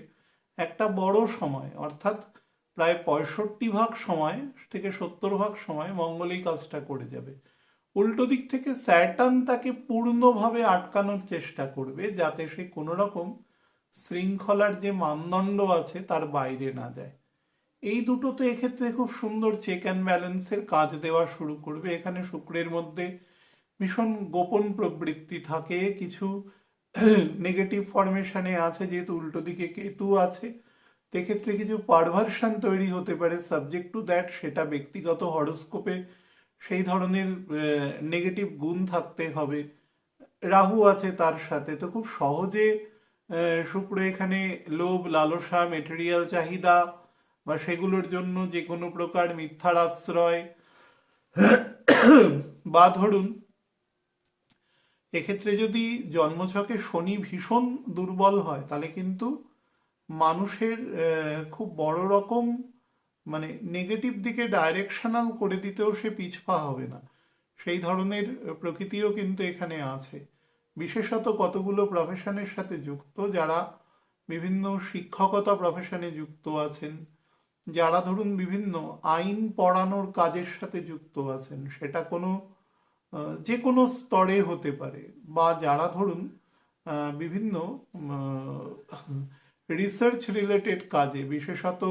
একটা বড় সময়, অর্থাৎ প্রায় 65 ভাগ সময় থেকে 70 ভাগ সময় মঙ্গল এই কাজটা করে যাবে। উল্টো দিক থেকে স্যাটার্ন তাকে পূর্ণভাবে আটকানোর চেষ্টা করবে, যাতে সে কোনো রকম শৃঙ্খলার যে মানদণ্ড আছে তার বাইরে না যায়। এই দুটো তো এক্ষেত্রে খুব সুন্দর চেক অ্যান্ড ব্যালেন্সের কাজ দেওয়া শুরু করবে। এখানে শুক্রের মধ্যে ভীষণ গোপন প্রবৃত্তি থাকে, কিছু নেগেটিভ ফরমেশনে আছে, যেহেতু উল্টো দিকে কেতু আছে, সেক্ষেত্রে কিছু পারভার্সন তৈরি হতে পারে। সাবজেক্ট টু দ্যাট, সেটা ব্যক্তিগত হরোস্কোপে সেই ধরনের নেগেটিভ গুণ থাকতে হবে। রাহু আছে তার সাথে, তো খুব সহজে শুক্র এখানে লোভ, লালসা, মেটেরিয়াল চাহিদা বা সেগুলোর জন্য যে কোনো প্রকার মিথ্যার আশ্রয়, বা ধরুন এক্ষেত্রে যদি জন্মছকে শনি ভীষণ দুর্বল হয়, তাহলে কিন্তু মানুষের খুব বড় রকম মানে নেগেটিভ দিকে ডাইরেকশনাল করে দিতেও সে পিছপা হবে না, সেই ধরনের প্রকৃতিও কিন্তু এখানে আছে। বিশেষত কতগুলো প্রফেশনের সাথে যুক্ত, যারা বিভিন্ন শিক্ষকতা প্রফেশনে যুক্ত আছেন, যারা ধরুন বিভিন্ন আইন পড়ানোর কাজের সাথে যুক্ত আছেন, সেটা কোনো যে কোনো স্তরে হতে পারে, বা যারা ধরুন বিভিন্ন রিসার্চ রিলেটেড কাজে, বিশেষত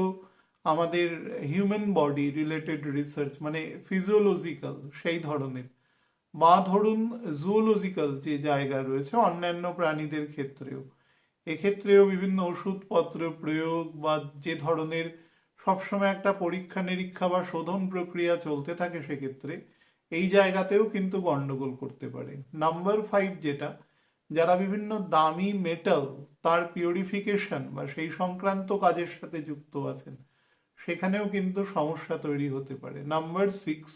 আমাদের হিউম্যান বডি রিলেটেড রিসার্চ মানে ফিজিওলজিক্যাল সেই ধরনের, বা ধরুন জুওলজিক্যাল যে জায়গা রয়েছে অন্যান্য প্রাণীদের ক্ষেত্রেও, এক্ষেত্রেও বিভিন্ন ওষুধপত্র প্রয়োগ বা যে ধরনের সবসময় একটা পরীক্ষা নিরীক্ষা বা শোধন প্রক্রিয়া চলতে থাকে, সেক্ষেত্রে এই জায়গাতেও কিন্তু গন্ডগোল করতে পারে। নাম্বার 5 যেটা, যারা বিভিন্ন দামি মেটাল তার পিউরিফিকেশন বা সেই সংক্রান্ত কাজের সাথে যুক্ত আছেন, সেখানেও কিন্তু সমস্যা তৈরি হতে পারে। নাম্বার 6,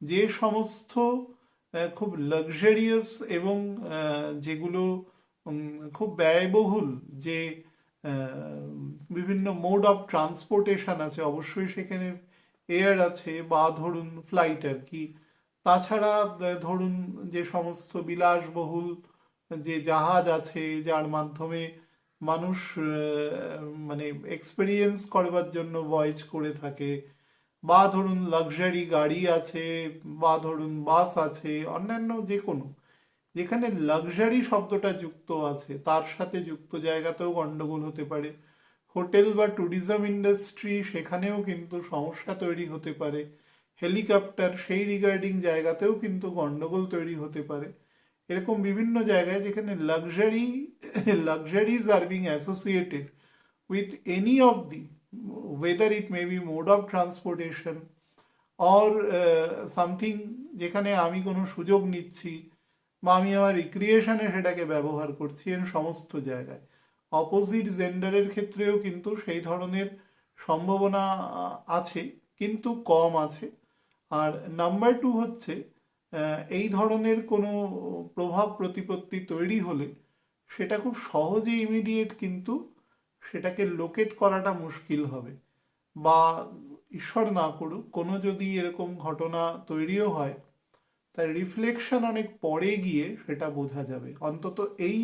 যে সমস্ত খুব লাক্সারিয়াস এবং যেগুলো খুব ব্যয়বহুল যে বিভিন্ন মোড অফ ট্রান্সপোর্টেশন আছে, অবশ্যই সেখানে এয়ার আছে বা ধরুন ফ্লাইট আর কি, তাছাড়া ধরুন যে সমস্ত বিলাসবহুল যে জাহাজ আছে যার মাধ্যমে মানুষ মানে এক্সপেরিয়েন্স করবার জন্য ভয়েজ করে থাকে, বা ধরুন লাক্সারি গাড়ি আছে, বা ধরুন বাস আছে, অন্যান্য যে কোনো যেখানে লাক্সারি শব্দটা যুক্ত আছে তার সাথে যুক্ত জায়গাতেও গন্ডগোল হতে পারে। হোটেল বা ট্যুরিজম ইন্ডাস্ট্রি, সেখানেও কিন্তু সমস্যা তৈরি হতে পারে। হেলিকপ্টার, সেই রিগার্ডিং জায়গাতেও কিন্তু গন্ডগোল তৈরি হতে পারে। এরকম বিভিন্ন জায়গায় যেখানে luxuries are being associated with any of the, whether it may be mode of transportation or something, যেখানে আমি কোনো সুযোগ নিচ্ছি বা আমি আমার রিক্রিয়েশনে সেটাকে ব্যবহার করছি, এর সমস্ত জায়গায় অপোজিট জেন্ডারের ক্ষেত্রেও কিন্তু সেই ধরনের সম্ভাবনা আছে, কিন্তু কম আছে। আর নাম্বার 2 হচ্ছে এই ধরনের কোনো প্রভাব প্রতিপত্তি তৈরি হলে সেটা খুব সহজে ইমিডিয়েট কিন্তু সেটাকে লোকেট করাটা মুশকিল হবে, বা ঈশ্বর না করুক কোনো যদি এরকম ঘটনা তৈরিও হয়, তার রিফ্লেকশন অনেক পরে গিয়ে সেটা বোঝা যাবে। অন্তত এই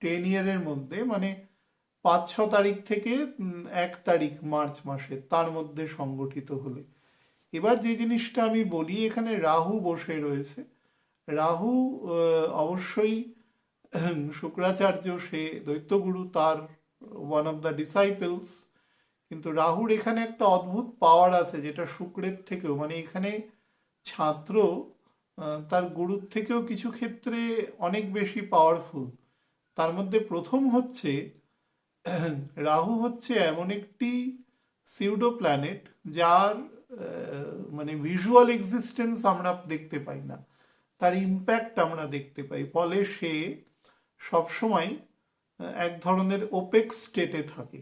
10 ইয়ারের মধ্যে, মানে 5-6 তারিখ থেকে 1 তারিখ মার্চ মাসে, তার মধ্যে সংগঠিত হলে। এবার যে জিনিসটা আমি বলি, এখানে রাহু বসে রয়েছে। রাহু অবশ্যই শুক্রাচার্য, সে দৈত্যগুরু, তার ওয়ান অফ দ্য ডিসাইপলস, কিন্তু রাহুর এখানে একটা অদ্ভুত পাওয়ার আছে যেটা শুক্রের থেকেও, মানে এখানে ছাত্র তার গুরুর থেকেও কিছু ক্ষেত্রে অনেক বেশি পাওয়ারফুল। তার মধ্যে প্রথম হচ্ছে রাহু হচ্ছে এমন একটি সিউডো প্ল্যানেট যার মানে ভিজুয়াল এক্সিস্টেন্স আমরা দেখতে পাই না, তার ইম্প্যাক্ট আমরা দেখতে পাই, ফলে সে সবসময় এক ধরনের ওপেক স্টেটে থাকে,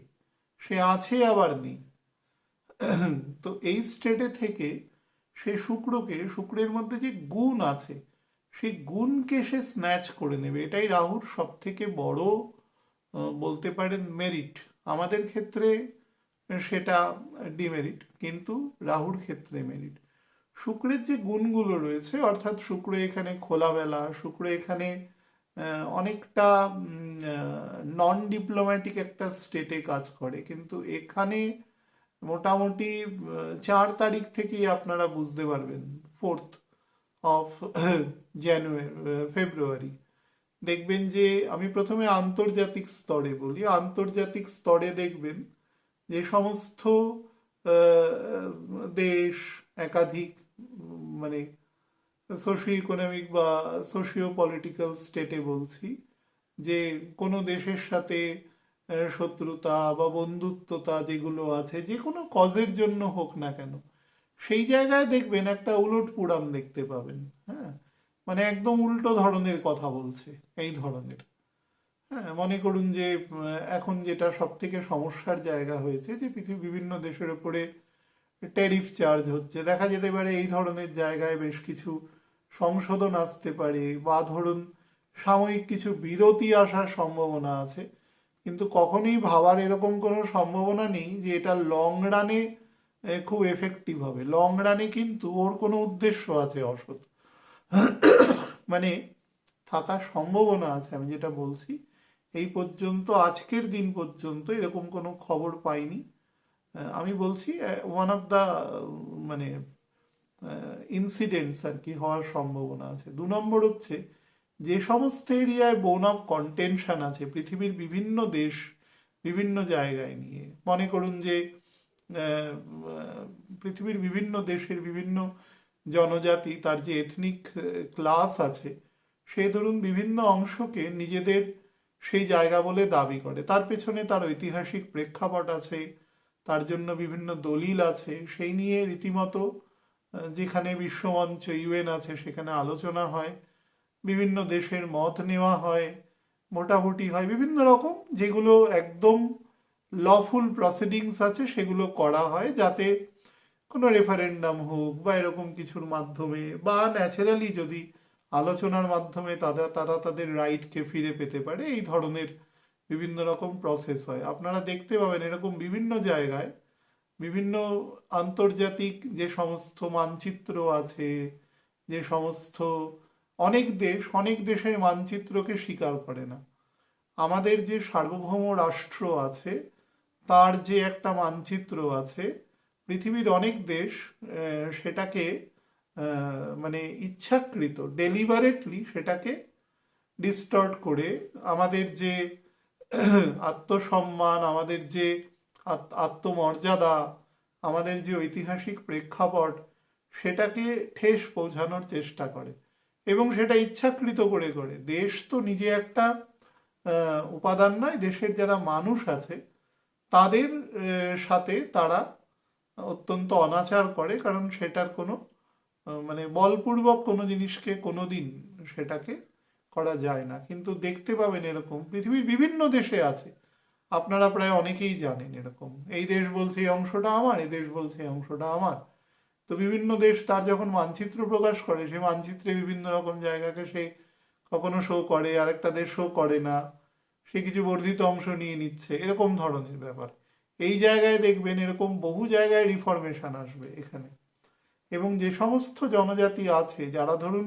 সে আছে আবার নেই। তো এই স্টেটে থেকে সে শুক্রের মধ্যে যে গুণ আছে সেই গুণকে সে স্ন্যাচ করে নেবে। এটাই রাহুর সব থেকে বড় বলতে পারেন মেরিট। আমাদের ক্ষেত্রে সেটা ডিমেরিট, কিন্তু রাহুর ক্ষেত্রে মেরিট। শুক্রের যে গুণগুলো রয়েছে, অর্থাৎ শুক্র এখানে খোলামেলা, শুক্র এখানে অনেকটা নন ডিপ্লোম্যাটিক একটা স্টেটে কাজ করে, কিন্তু এখানে মোটামুটি 4 তারিখ থেকেই আপনারা বুঝতে পারবেন, 4 জানুয়ারি ফেব্রুয়ারি দেখবেন যে, আমি প্রথমে আন্তর্জাতিক স্তরে বলি, আন্তর্জাতিক স্তরে দেখবেন যে সমস্ত দেশ একাধিক মানে সোশিও ইকোনমিক বা সোশিও পলিটিক্যাল স্টেটে বলছি, যে কোনো দেশের সাথে শত্রুতা বা বন্ধুত্বতা যেগুলো আছে, যে কোনো কজের জন্য হোক না কেন, সেই জায়গায় দেখবেন একটা উলট পুরাণ দেখতে পাবেন। হ্যাঁ, মানে একদম উল্টো ধরনের কথা বলছে, এই ধরনের। হ্যাঁ, মনে করুন যে এখন যেটা সব থেকে সমস্যার জায়গা হয়েছে, যে পৃথিবীর বিভিন্ন দেশের উপরে ট্যারিফ চার্জ হচ্ছে, দেখা যেতে পারে এই ধরনের জায়গায় বেশ কিছু সংশোধন আসতে পারে, বা ধরুন সাময়িক কিছু বিরতি আসার সম্ভাবনা আছে, কিন্তু কখনোই ভাবার এরকম কোনো সম্ভাবনা নেই যে এটা লং রানে খুব এফেক্টিভ হবে। লং রানে কিন্তু ওর কোনো উদ্দেশ্য আছে অসৎ, মানে থাকার সম্ভাবনা আছে। আমি যেটা বলছি, এই পর্যন্ত আজকের দিন পর্যন্ত এরকম কোনো খবর পাইনি। আমি বলছি ওয়ান অফ দ্য মানে ইনসিডেন্টস আর কি হওয়ার সম্ভাবনা আছে। 2 নম্বর হচ্ছে, যে সমস্ত এরিয়ায় বোন অফ কন্টেনশন আছে পৃথিবীর বিভিন্ন দেশ বিভিন্ন জায়গায় নিয়ে, মনে করুন যে পৃথিবীর বিভিন্ন দেশের বিভিন্ন জনজাতি, তার যে এথনিক ক্লাস আছে, সে ধরুন বিভিন্ন অংশকে নিজেদের সেই জায়গা বলে দাবি করে, তার পেছনে তার ঐতিহাসিক প্রেক্ষাপট আছে, তার জন্য বিভিন্ন দলিল আছে, সেই নিয়ে রীতিমতো যেখানে বিশ্বমঞ্চ ইউএন আছে সেখানে আলোচনা হয়, বিভিন্ন দেশের মত নেওয়া হয়, মোটামুটি হয় বিভিন্ন রকম, যেগুলো একদম লফুল প্রসিডিংস আছে সেগুলো করা হয়, যাতে কোনো রেফারেন্ডাম হোক বা এরকম কিছুর মাধ্যমে, বা ন্যাচারালি যদি আলোচনার মাধ্যমে তারা তারা তাদের রাইটকে ফিরে পেতে পারে, এই ধরনের বিভিন্ন রকম প্রসেস হয়। আপনারা দেখতে পাবেন এরকম বিভিন্ন জায়গায় বিভিন্ন আন্তর্জাতিক যে সমস্ত মানচিত্র আছে, যে সমস্ত অনেক দেশের মানচিত্রকে স্বীকার করে না। আমাদের যে সার্বভৌম রাষ্ট্র আছে তার যে একটা মানচিত্র আছে, পৃথিবীর অনেক দেশ সেটাকে মানে ইচ্ছাকৃত ডেলিবারেটলি সেটাকে ডিস্টর্ট করে, আমাদের যে আত্মসম্মান, আমাদের যে আত্মমর্যাদা, আমাদের যে ঐতিহাসিক প্রেক্ষাপট, সেটাকে ঠেস পৌঁছানোর চেষ্টা করে, এবং সেটা ইচ্ছাকৃত করে করে। দেশ তো নিজে একটা উপাদান নয়, দেশের যারা মানুষ আছে তাদের সাথে তারা অত্যন্ত অনাচার করে, কারণ সেটার কোনো মানে বলপূর্বক কোনো জিনিসকে কোনো দিন সেটাকে করা যায় না। কিন্তু দেখতে পাবেন এরকম পৃথিবীর বিভিন্ন দেশে আছে, আপনারা প্রায় অনেকেই জানেন এরকম, এই দেশ বলছে এই অংশটা আমার, এই দেশ বলছে এই অংশটা আমার। তো বিভিন্ন দেশ তার যখন মানচিত্র প্রকাশ করে, সেই মানচিত্রে বিভিন্ন রকম জায়গাকে সে কখনো শো করে, আরেকটা দেশ শো করে না, সে কিছু বর্ধিত অংশ নিয়ে নিচ্ছে, এরকম ধরনের ব্যাপার। এই জায়গায় দেখবেন এরকম বহু জায়গায় রিফরমেশন আসবে এখানে। এবং যে সমস্ত জনজাতি আছে যারা ধরুন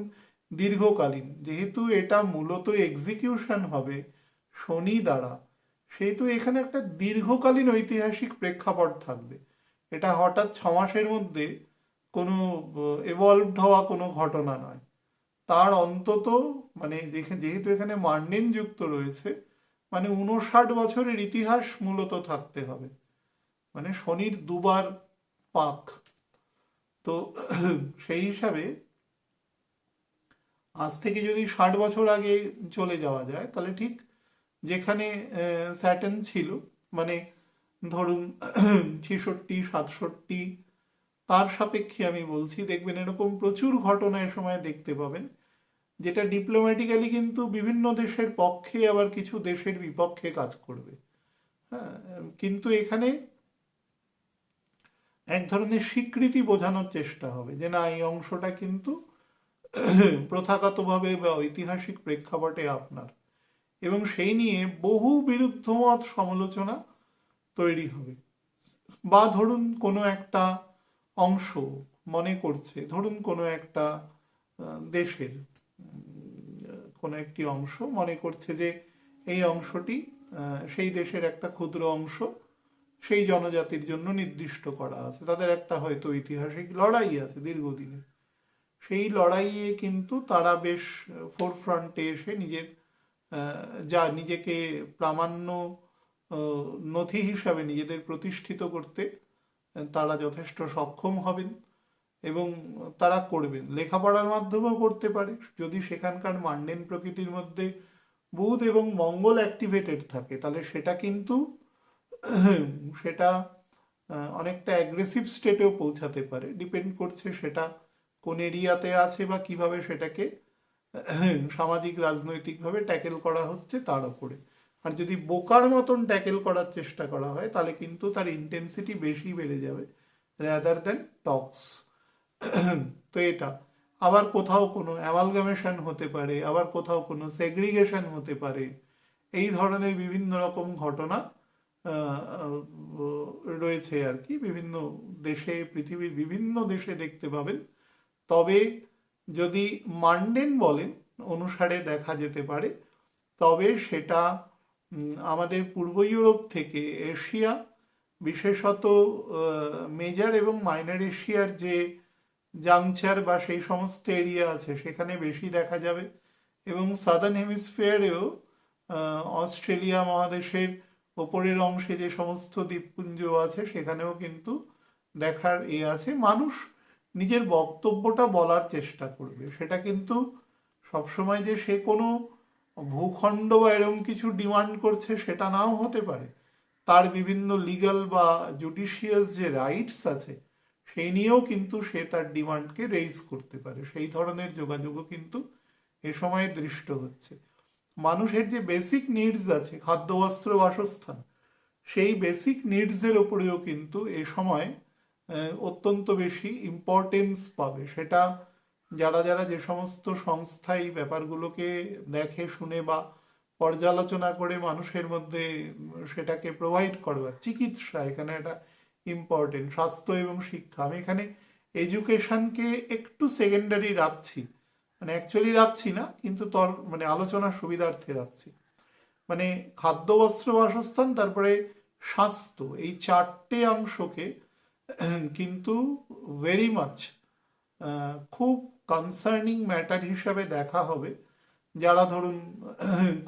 দীর্ঘকালীন, যেহেতু এটা মূলত এক্সিকিউশন হবে শনি দ্বারা, সেহেতু এখানে একটা দীর্ঘকালীন ঐতিহাসিক প্রেক্ষাপট থাকবে। এটা হঠাৎ 6 মাসের মধ্যে কোনো এভলভড হওয়া কোনো ঘটনা নয়। তার অন্তত মানে যেহেতু এখানে মার্নিন যুক্ত রয়েছে, মানে 59 বছরের ইতিহাস মূলত থাকতে হবে, মানে শনির 2বার পাক। তো সেই হিসাবে আজ থেকে যদি 60 বছর আগে চলে যাওয়া যায়, তাহলে ঠিক যেখানে স্যাটার্ন ছিল, মানে ধরুন 66, 67, তার সাপেক্ষে আমি বলছি, দেখবেন এরকম প্রচুর ঘটনা এ সময় দেখতে পাবেন, যেটা ডিপ্লোম্যাটিক্যালি কিন্তু বিভিন্ন দেশের পক্ষে আবার কিছু দেশের বিপক্ষে কাজ করবে। হ্যাঁ, কিন্তু এখানে এক ধরনের স্বীকৃতি বোঝানোর চেষ্টা হবে যে না, এই অংশটা কিন্তু প্রথাগতভাবে বা ঐতিহাসিক প্রেক্ষাপটে আপনার, এবং সেই নিয়ে বহু বিরুদ্ধমত সমালোচনা তৈরি হবে। বা ধরুন কোনো একটা অংশ মনে করছে, ধরুন কোনো একটা দেশের কোনো একটি অংশ মনে করছে যে এই অংশটি সেই দেশের একটা ক্ষুদ্র অংশ সেই জনজাতির জন্য নির্দিষ্ট করা আছে, তাদের একটা হয়তো ঐতিহাসিক লড়াই আছে দীর্ঘদিনের, সেই লড়াইয়ে কিন্তু তারা বেশ ফোরফ্রন্টে এসে যা নিজেকে প্রামাণ্য নথি হিসাবে নিজেদের প্রতিষ্ঠিত করতে তারা যথেষ্ট সক্ষম হবেন, এবং তারা করবেন, লেখাপড়ার মাধ্যমেও করতে পারে। যদি সেখানকার মান্ডেন প্রকৃতির মধ্যে বুধ এবং মঙ্গল অ্যাক্টিভেটেড থাকে, তাহলে সেটা কিন্তু সেটা অনেকটা অ্যাগ্রেসিভ স্টেটেও পৌঁছাতে পারে, ডিপেন্ড করছে সেটা কোন এরিয়াতে আছে বা কিভাবে সেটাকে সামাজিক রাজনৈতিকভাবে ট্যাকেল করা হচ্ছে তার উপরে। আর যদি বোকার মতন ট্যাকেল করার চেষ্টা করা হয়, তাহলে কিন্তু তার ইন্টেন্সিটি বেশি বেড়ে যাবে রাদার দ্যান টক্স। তো এটা আবার কোথাও কোনো অ্যামালগামেশন হতে পারে, আবার কোথাও কোনো সেগ্রিগেশন হতে পারে, এই ধরনের বিভিন্ন রকম ঘটনা রয়েছে আর কি বিভিন্ন দেশে, পৃথিবীর বিভিন্ন দেশে দেখতে পাবেন। তবে যদি মান্ডেন বলেন অনুসারে দেখা যেতে পারে, তবে সেটা আমাদের পূর্ব ইউরোপ থেকে এশিয়া, বিশেষত মেজর এবং মাইনর এশিয়ার যে জাংচার বা সেই সমস্ত এরিয়া আছে সেখানে বেশি দেখা যাবে, এবং সাদার্ন হেমিসফিয়ারেও অস্ট্রেলিয়া মহাদেশের ওপরের অংশে যে সমস্ত দ্বীপপুঞ্জ আছে সেখানেও কিন্তু দেখার আছে। মানুষ নিজের বক্তব্যটা বলার চেষ্টা করবে, সেটা কিন্তু সবসময় যে সে কোনো ভূখণ্ড বা এরকম কিছু ডিমান্ড করছে সেটা নাও হতে পারে, তার বিভিন্ন লিগ্যাল বা জুডিশিয়াস যে রাইটস আছে সেই নিয়েও কিন্তু সে তার ডিমান্ডকে রেইজ করতে পারে। সেই ধরনের যোগাযোগও কিন্তু এ সময় দৃষ্ট হচ্ছে। মানুষের যে বেসিক নিডস আছে, খাদ্য বস্ত্র বাসস্থান, সেই বেসিক নিডসের ওপরেও কিন্তু এ সময় অত্যন্ত বেশি ইম্পর্টেন্স পাবে। সেটা যারা যারা যে সমস্ত সংস্থা এই ব্যাপারগুলোকে দেখে শুনে বা পর্যালোচনা করে মানুষের মধ্যে সেটাকে প্রোভাইড করবার, চিকিৎসা এখানে একটা ইম্পর্টেন্ট, স্বাস্থ্য এবং শিক্ষা, আমি এখানে এডুকেশনকে একটু সেকেন্ডারি রাখছি, মানে অ্যাকচুয়ালি রাখছি না, কিন্তু মানে আলোচনার সুবিধার্থে রাখছি। মানে খাদ্য বস্ত্র বাসস্থান তারপরে স্বাস্থ্য, এই চারটে অংশকে কিন্তু ভেরি মাচ খুব কনসার্নিং ম্যাটার হিসাবে দেখা হবে। যারা ধরুন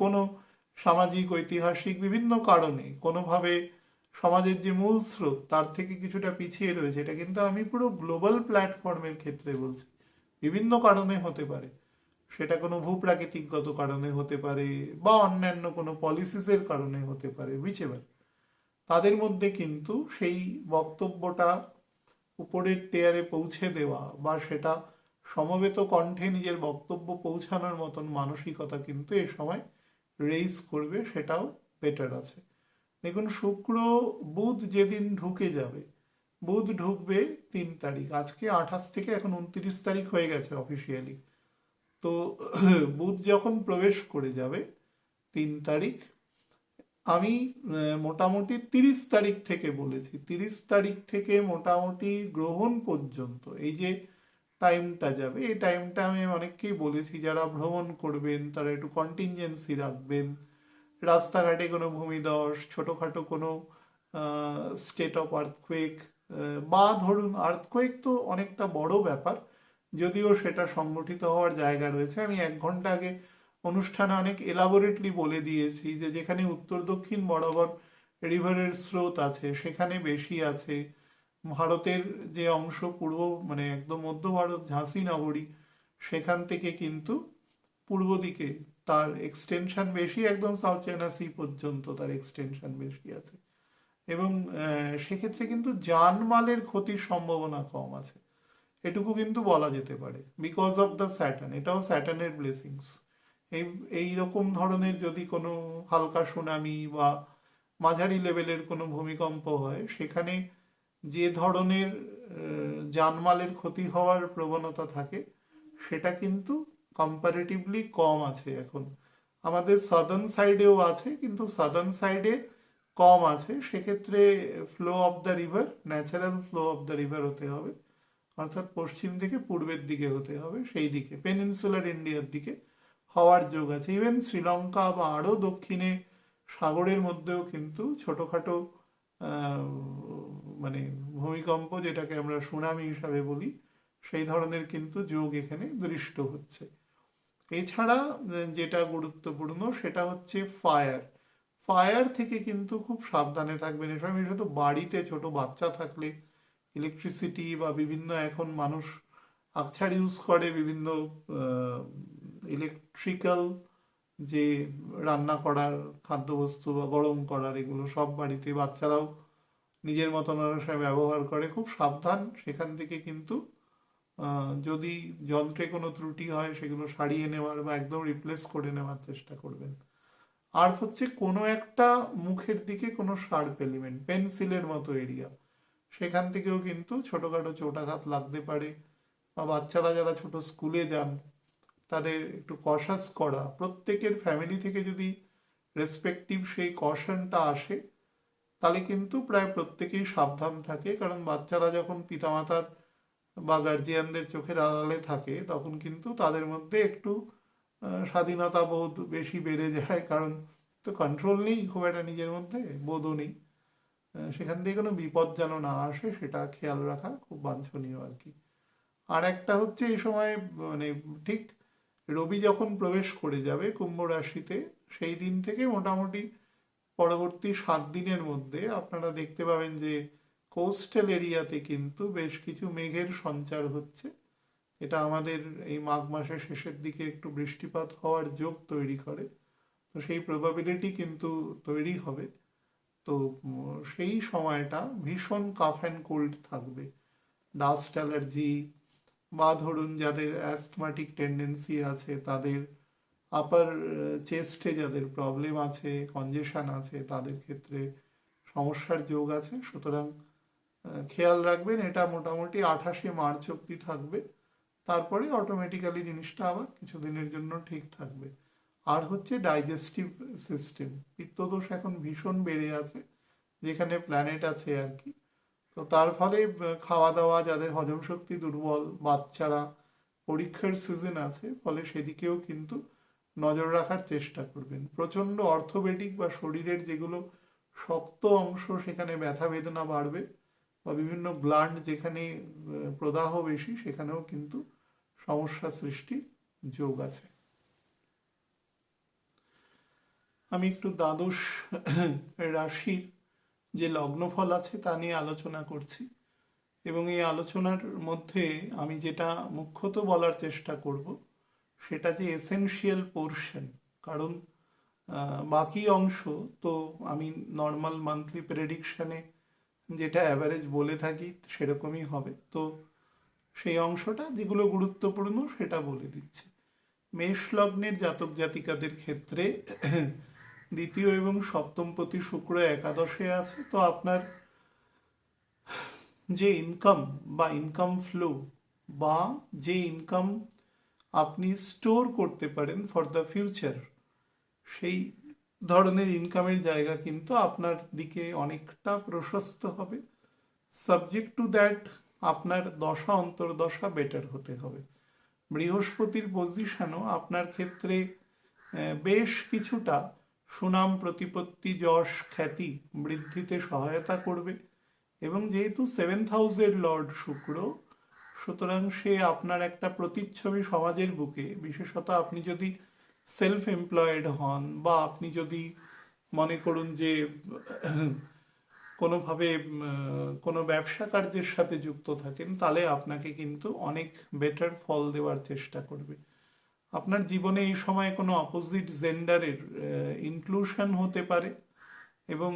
কোনো সামাজিক ঐতিহাসিক বিভিন্ন কারণে কোনোভাবে সমাজের যে মূল স্রোত তার থেকে কিছুটা পিছিয়ে রয়েছে, এটা কিন্তু আমি পুরো গ্লোবাল প্ল্যাটফর্মের ক্ষেত্রে বলছি, বিভিন্ন কারণে হতে পারে, সেটা কোনো ভূপ্রাকৃতিকগত কারণে হতে পারে বা অন্যান্য কোনো পলিসিসের কারণে হতে পারে, বুঝেবার তাদের মধ্যে কিন্তু সেই বক্তব্যটা উপরের টেয়ারে পৌঁছে দেওয়া বা সেটা সমবেত কণ্ঠে নিজের বক্তব্য পৌঁছানোর মতন মানসিকতা কিন্তু এ সময় রেইজ করবে, সেটাও বেটার আছে। দেখুন শুক্র বুধ যেদিন ঢুকে যাবে, বুধ ঢুকবে 3 তারিখ, আজকে 28 থেকে এখন 29 তারিখ হয়ে গেছে অফিসিয়ালি। তো বুধ যখন প্রবেশ করে যাবে 3 তারিখ, আমি মোটামুটি 30 তারিখ থেকে বলেছি, 30 তারিখ থেকে মোটামুটি গ্রহণ পর্যন্ত এই যে টাইমটা যাবে, এই টাইমটা আমি অনেককেই বলেছি যারা ভ্রমণ করবেন তারা একটু কন্টিনজেন্সি রাখবেন। রাস্তাঘাটে কোনো ভূমিধস, ছোটোখাটো কোনো স্টেট অফ আর্থকোয়েক, বা ধরুন আর্থকোয়েক তো অনেকটা বড় ব্যাপার, যদিও সেটা সংগঠিত হওয়ার জায়গা রয়েছে। আমি 1 ঘন্টা আগে অনুষ্ঠানে অনেক এলাবোরেটলি বলে দিয়েছি যে যেখানে উত্তর দক্ষিণ বরাবর রিভারের স্রোত আছে সেখানে বেশি আছে। ভারতের যে অংশ পূর্ব মানে একদম মধ্য ভারত, ঝাঁসি নগরী, সেখান থেকে কিন্তু পূর্ব দিকে তার এক্সটেনশন বেশি, একদম সাউথ চায়না সি পর্যন্ত তার এক্সটেনশন বেশি আছে, এবং সেক্ষেত্রে কিন্তু জানমালের ক্ষতির সম্ভাবনা কম আছে, এটুকু কিন্তু বলা যেতে পারে বিকজ অফ দ্য স্যাটার্ন, এটাও স্যাটার্নের ব্লেসিংস। এই রকম ধরনের যদি কোনো হালকা সুনামি বা মাঝারি লেভেলের কোনো ভূমিকম্প হয়, সেখানে যে ধরনের জানমালের ক্ষতি হওয়ার প্রবণতা থাকে সেটা কিন্তু কম্পারেটিভলি কম আছে এখন। আমাদের সাদার্ন সাইডেও আছে, কিন্তু সাদার্ন সাইডে কম আছে। সেক্ষেত্রে flow of the river, natural flow of the river হতে হবে, অর্থাৎ পশ্চিম থেকে পূর্বের দিকে হতে হবে, সেই দিকে পেনিনসুলার ইন্ডিয়ার দিকে হওয়ার যোগ আছে। ইভেন শ্রীলঙ্কা বা আরও দক্ষিণে সাগরের মধ্যেও কিন্তু ছোটোখাটো আহ, মানে ভূমিকম্প, যেটাকে আমরা সুনামি হিসাবে বলি, সেই ধরনের কিন্তু যোগ এখানে দৃষ্ট হচ্ছে। এছাড়া যেটা গুরুত্বপূর্ণ সেটা হচ্ছে ফায়ার। ফায়ার থেকে কিন্তু খুব সাবধানে থাকবেন এসব। বিশেষত বাড়িতে ছোট বাচ্চা থাকলে ইলেকট্রিসিটি বা বিভিন্ন, এখন মানুষ আকছার ইউজ করে বিভিন্ন ইলেকট্রিক্যাল যে রান্না করার খাদ্যবস্তু বা গরম করার, এগুলো সব বাড়িতে বাচ্চারাও নিজের মতন অনুসারে ব্যবহার করে। খুব সাবধান সেখান থেকে কিন্তু। যদি যন্ত্রে কোনো ত্রুটি হয় সেগুলো সারিয়ে নেওয়ার বা একদম রিপ্লেস করে নেওয়ার চেষ্টা করবেন। আর হচ্ছে কোনো একটা মুখের দিকে কোনো শার্প এলিমেন্ট, পেন্সিলের মতো এরিয়া, সেখান থেকেও কিন্তু ছোটোখাটো চোটাঘাত লাগতে পারে। বা বাচ্চারা যারা ছোট স্কুলে যান তাদের একটু কশাস করা, প্রত্যেকের ফ্যামিলি থেকে যদি রেসপেক্টিভ সেই কশনটা আসে তাহলে কিন্তু প্রায় প্রত্যেকেই সাবধান থাকে। কারণ বাচ্চারা যখন পিতামাতার বা গার্জিয়ানদের চোখের আড়ালে থাকে তখন কিন্তু তাদের মধ্যে একটু স্বাধীনতা বোধ বেশি বেড়ে যায়, কারণ তো কন্ট্রোল নেই খুব একটা, নিজের মধ্যে বোধও নেই। সেখান থেকে কোনো বিপদ যেন না আসে সেটা খেয়াল রাখা খুব বাঞ্ছনীয় আর কি। আর একটা হচ্ছে এই সময় মানে ঠিক রবি যখন প্রবেশ করে যাবে কুম্ভ রাশিতে, সেই দিন থেকে মোটামুটি পরবর্তী 7 দিনের মধ্যে আপনারা দেখতে পাবেন যে কোস্টাল এরিয়াতে কিন্তু বেশ কিছু মেঘের সঞ্চার হচ্ছে। এটা আমাদের এই মাঘ মাসের শেষের দিকে একটু বৃষ্টিপাত হওয়ার যোগ তৈরি করে। তো সেই প্রবাবিলিটি কিন্তু তৈরি হবে। তো সেই সময়টা ভীষণ কাফ অ্যান্ড কোল্ড থাকবে। ডাস্ট অ্যালার্জি বা ধরুন যাদের অ্যাস্থমাটিক টেন্ডেন্সি আছে তাদের, আপার চেস্টে যাদের প্রবলেম আছে, কনজেশন আছে, তাদের ক্ষেত্রে সমস্যার যোগ আছে। সুতরাং খেয়াল রাখবেন, এটা মোটামুটি 28শে মার্চ অবধি থাকবে। তারপরে অটোমেটিক্যালি জিনিসটা আবার কিছুদিনের জন্য ঠিক থাকবে। আর হচ্ছে ডাইজেস্টিভ সিস্টেম, পিত্তদোষ এখন ভীষণ বেড়ে আছে যেখানে প্ল্যানেট আছে আর কি। তো তার ফলে খাওয়া দাওয়া, যাদের হজম শক্তি দুর্বল, বাচ্চারা, পরীক্ষার সিজন আছে, ফলে সেদিকেও কিন্তু নজর রাখার চেষ্টা করবেন। প্রচণ্ড অর্থোপেডিক বা শরীরের যেগুলো শক্ত অংশ সেখানে ব্যথা বেদনা বাড়বে, বা বিভিন্ন গ্ল্যান্ড যেখানে প্রদাহ বেশি সেখানেও কিন্তু সমস্যা সৃষ্টির যোগ আছে। আমি একটু দ্বাদশ রাশির যে লগ্নফল আছে তা নিয়ে আলোচনা করছি, এবং এই আলোচনার মধ্যে আমি যেটা মুখ্যত বলার চেষ্টা করব সেটা যে এসেনশিয়াল পোর্শন। কারণ বাকি অংশ তো আমি নর্মাল মান্থলি প্রেডিকশানে যেটা অ্যাভারেজ বলে থাকি সেরকমই হবে। তো সেই অংশটা যেগুলো গুরুত্বপূর্ণ সেটা বলে দিচ্ছি। মেষ লগ্নের জাতক জাতিকাদের ক্ষেত্রে দ্বিতীয় এবং সপ্তমপতি শুক্র একাদশে আছে। তো আপনার যে ইনকাম বা ইনকাম ফ্লো বা যে ইনকাম আপনি স্টোর করতে পারেন ফর দ্য ফিউচার, সেই ধরনের ইনকামের জায়গা কিন্তু আপনার দিকে অনেকটা প্রশস্ত হবে। সাবজেক্ট টু দ্যাট আপনার দশা অন্তর্দশা বেটার হতে হবে। বৃহস্পতির পজিশনও আপনার ক্ষেত্রে বেশ কিছুটা সুনাম, প্রতিপত্তি, যশ, খ্যাতি বৃদ্ধিতে সহায়তা করবে। এবং যেহেতু 7th হাউসের লর্ড শুক্র, সুতরাং সে আপনার একটা প্রতিচ্ছবি সমাজের বুকে, বিশেষত আপনি যদি সেলফ এমপ্লয়েড হন বা আপনি যদি মনে করুন যে কোনোভাবে কোনো ব্যবসা কার্যের সাথে যুক্ত থাকেন, তাহলে আপনাকে কিন্তু অনেক বেটার ফল দেওয়ার চেষ্টা করবে। আপনার জীবনে এই সময় কোনো অপোজিট জেন্ডারের ইনক্লুশন হতে পারে, এবং